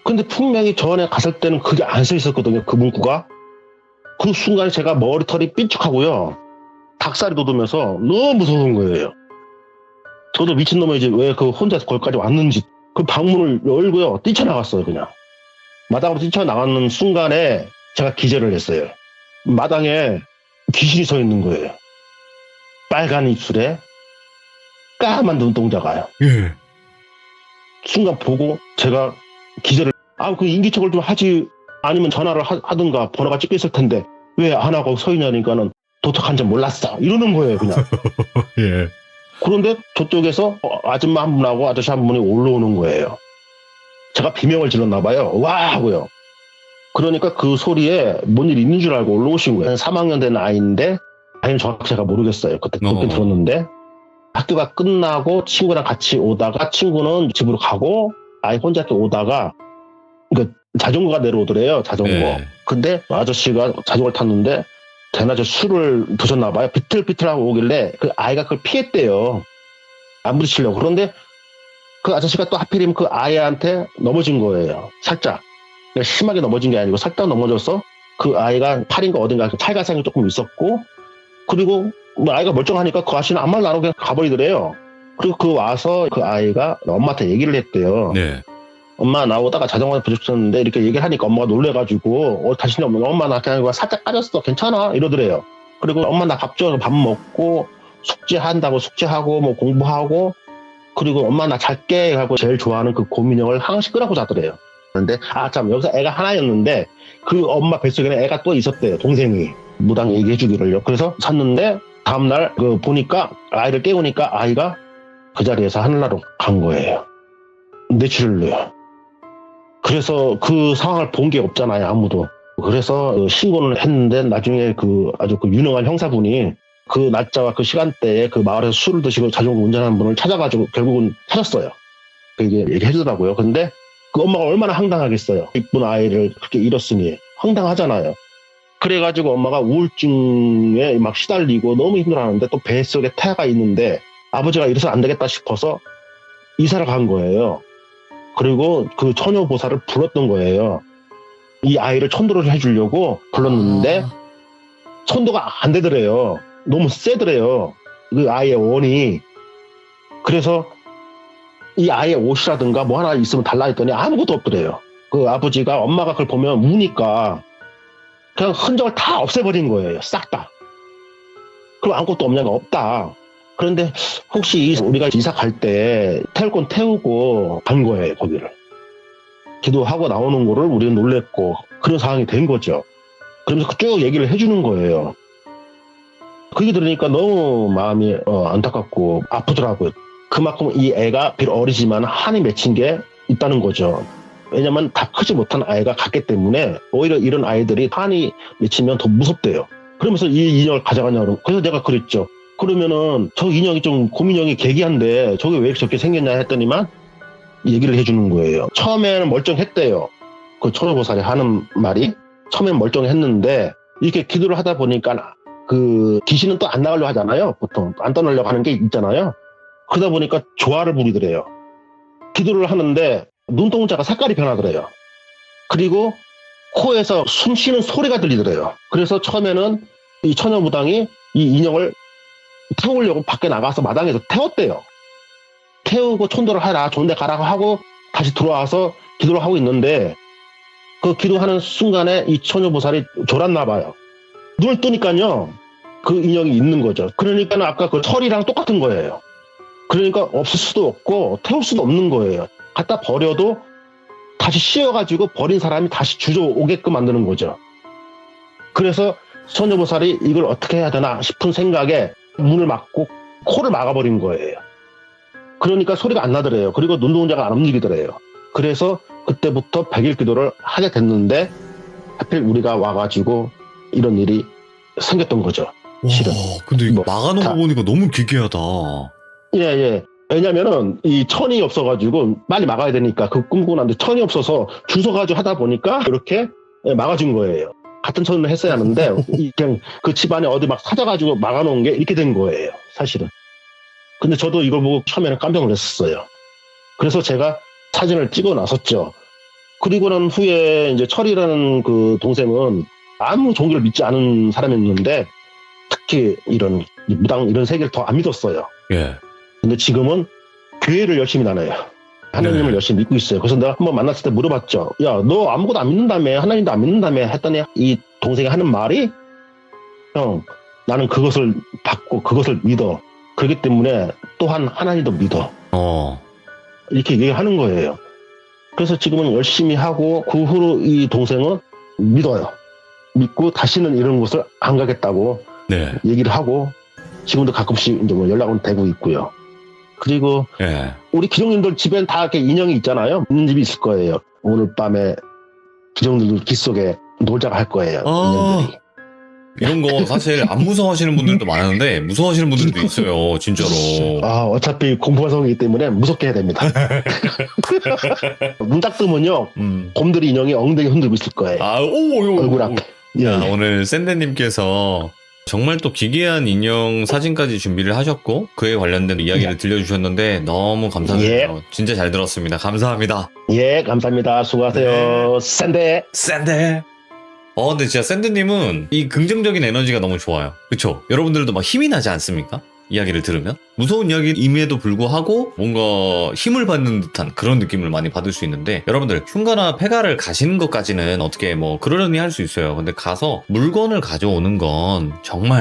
근데 분명히 전에 갔을 때는 그게 안 써 있었거든요. 그 문구가. 그 순간에 제가 머리털이 삐죽하고요. 닭살이 돋으면서 너무 무서운 거예요. 저도 미친놈이지 왜 그 혼자 거기까지 왔는지. 그 방문을 열고요. 뛰쳐나갔어요. 그냥. 마당으로 뛰쳐나가는 순간에 제가 기절을 했어요. 마당에 귀신이 서 있는 거예요. 빨간 입술에 까만 눈동자가요. 예. 순간 보고 제가 기절을 그 인기척을 좀 하지 아니면 전화를 하든가 번호가 찍혀 있을 텐데 왜 안 하고 서 있냐니까는 도착한 줄 몰랐어 이러는 거예요 그냥. 예. 그런데 저쪽에서 아줌마 한 분하고 아저씨 한 분이 올라오는 거예요. 제가 비명을 질렀나 봐요. 와 하고요. 그러니까 그 소리에 뭔 일 있는 줄 알고 올라오신 거예요. 한 3학년 된 아이인데 아이는 정확히 제가 모르겠어요. 그때 들었는데 학교가 끝나고 친구랑 같이 오다가 친구는 집으로 가고 아이 혼자 또 오다가 그 자전거가 내려오더래요. 자전거. 네. 근데 아저씨가 자전거를 탔는데 대낮에 술을 드셨나 봐요. 비틀비틀하고 오길래 그 아이가 그걸 피했대요. 안 부딪히려고. 그런데 그 아저씨가 또 하필이면 그 아이한테 넘어진 거예요. 살짝. 심하게 넘어진 게 아니고 살짝 넘어져서 그 아이가 팔인가 어딘가 찰가상이 조금 있었고 그리고 뭐 아이가 멀쩡하니까 그 아저씨는 아무 말도 안 하고 그냥 가버리더래요. 그리고 그 와서 그 아이가 엄마한테 얘기를 했대요. 네. 엄마 나오다가 자전거에 부딪혔는데 이렇게 얘기를 하니까 엄마가 놀래가지고 다시 엄마 나 그냥 살짝 까졌어 괜찮아 이러더래요. 그리고 엄마 나 밥 줘 밥 먹고 숙제한다고 숙제하고 뭐 공부하고 그리고 엄마 나 잘게 하고 제일 좋아하는 그 곰인형을 하나씩 끄라고 자더래요. 근데 참 여기서 애가 하나였는데 그 엄마 뱃속에는 애가 또 있었대요. 동생이 무당 얘기해 주기를요. 그래서 샀는데 다음날 보니까 아이를 깨우니까 아이가 그 자리에서 하늘나라로 간 거예요. 뇌출혈로요. 그래서 그 상황을 본 게 없잖아요, 아무도. 그래서 신고를 했는데 나중에 아주 유능한 형사분이 그 날짜와 그 시간대에 그 마을에서 술을 드시고 자전거 운전하는 분을 찾아가지고 결국은 찾았어요. 그게 얘기해 주더라고요. 근데 그 엄마가 얼마나 황당하겠어요. 이쁜 아이를 그렇게 잃었으니. 황당하잖아요. 그래가지고 엄마가 우울증에 막 시달리고 너무 힘들어하는데 또 뱃속에 태아가 있는데 아버지가 이래서 안 되겠다 싶어서 이사를 간 거예요. 그리고 그 처녀보살을 불렀던 거예요. 이 아이를 천도를 해주려고 불렀는데 천도가 안 되더래요. 너무 세더래요. 그 아이의 원이. 그래서 이 아이의 옷이라든가 뭐 하나 있으면 달라 했더니 아무것도 없더래요. 그 아버지가 엄마가 그걸 보면 우니까 그냥 흔적을 다 없애버린 거예요. 싹 다. 그럼 아무것도 없냐가 없다. 그런데 혹시 우리가 이사 갈 때 태울 건 태우고 간 거예요, 거기를. 기도하고 나오는 거를 우리는 놀랬고 그런 상황이 된 거죠. 그러면서 쭉 얘기를 해주는 거예요. 그게 들으니까 너무 마음이 안타깝고 아프더라고요. 그만큼 이 애가 비록 어리지만 한이 맺힌 게 있다는 거죠. 왜냐면 다 크지 못한 아이가 갔기 때문에 오히려 이런 아이들이 한이 맺히면 더 무섭대요. 그러면서 이 인형을 가져가냐고. 그래서 내가 그랬죠. 그러면은 저 인형이 좀 고민형이 개기한데 저게 왜 저렇게 생겼냐 했더니만 얘기를 해주는 거예요. 처음에는 멀쩡했대요. 그 초로보살이 하는 말이 처음엔 멀쩡했는데 이렇게 기도를 하다 보니까 그 귀신은 또 안 나가려고 하잖아요. 보통 안 떠나려고 하는 게 있잖아요. 그러다 보니까 조화를 부리더래요. 기도를 하는데 눈동자가 색깔이 변하더래요. 그리고 코에서 숨 쉬는 소리가 들리더래요. 그래서 처음에는 이 처녀무당이 이 인형을 태우려고 밖에 나가서 마당에서 태웠대요. 태우고 천도를 하라, 좋은 데 가라고 하고 다시 들어와서 기도를 하고 있는데 그 기도하는 순간에 이 처녀보살이 졸았나 봐요. 눈을 뜨니까요. 그 인형이 있는 거죠. 그러니까 아까 그 철이랑 똑같은 거예요. 그러니까 없을 수도 없고 태울 수도 없는 거예요. 갖다 버려도 다시 씌워가지고 버린 사람이 다시 주워오게끔 만드는 거죠. 그래서 처녀보살이 이걸 어떻게 해야 되나 싶은 생각에 문을 막고 코를 막아버린 거예요. 그러니까 소리가 안 나더래요. 그리고 눈동자가 안 움직이더래요. 그래서 그때부터 100일 기도를 하게 됐는데 하필 우리가 와가지고 이런 일이 생겼던 거죠. 실은. 와, 근데 이거 뭐, 막아놓은 거 보니까 너무 기괴하다. 예. 왜냐면은 이 천이 없어가지고 빨리 막아야 되니까 그 꿈꾸고 났는데 천이 없어서 주워가지고 하다 보니까 이렇게 막아준 거예요. 같은 천을 했어야 하는데 그냥 그 집안에 어디 막 찾아가지고 막아놓은 게 이렇게 된 거예요. 사실은. 근데 저도 이걸 보고 처음에는 깜짝 놀랐었어요. 그래서 제가 사진을 찍어 놨었죠. 그리고 난 후에 이제 철이라는 그 동생은 아무 종교를 믿지 않은 사람이었는데 특히 이런 무당 이런 세계를 더 안 믿었어요. 예. 근데 지금은 교회를 열심히 다녀요. 하나님을 네. 열심히 믿고 있어요. 그래서 내가 한번 만났을 때 물어봤죠. 야, 너 아무것도 안 믿는다며? 하나님도 안 믿는다며? 했더니 이 동생이 하는 말이 형, 나는 그것을 받고 그것을 믿어. 그렇기 때문에 또한 하나님도 믿어. 이렇게 얘기하는 거예요. 그래서 지금은 열심히 하고 그 후로 이 동생은 믿어요. 믿고 다시는 이런 곳을 안 가겠다고 네. 얘기를 하고 지금도 가끔씩 이제 뭐 연락은 되고 있고요. 그리고 예. 우리 기종님들 집엔 다 이렇게 인형이 있잖아요. 있는 집이 있을 거예요. 오늘 밤에 기종님들 귀 속에 놀자고 할 거예요. 인형들이. 이런 거 사실 안 무서워하시는 분들도 많은데 무서워하시는 분들도 있어요. 진짜로. 어차피 공포방송이기 때문에 무섭게 해야 됩니다. 문 딱 뜨면요. 곰돌이 인형이 엉덩이 흔들고 있을 거예요. 얼굴 앞에. 야, 오늘 샌드님께서 정말 또 기괴한 인형 사진까지 준비를 하셨고 그에 관련된 이야기를 들려주셨는데 너무 감사드려요. 진짜 잘 들었습니다. 감사합니다. 예, 감사합니다. 수고하세요. 샌데. 근데 진짜 샌드님은 이 긍정적인 에너지가 너무 좋아요. 그쵸? 여러분들도 막 힘이 나지 않습니까? 이야기를 들으면? 무서운 이야기임에도 불구하고 뭔가 힘을 받는 듯한 그런 느낌을 많이 받을 수 있는데 여러분들 흉가나 폐가를 가시는 것까지는 어떻게 뭐 그러려니 할 수 있어요. 근데 가서 물건을 가져오는 건 정말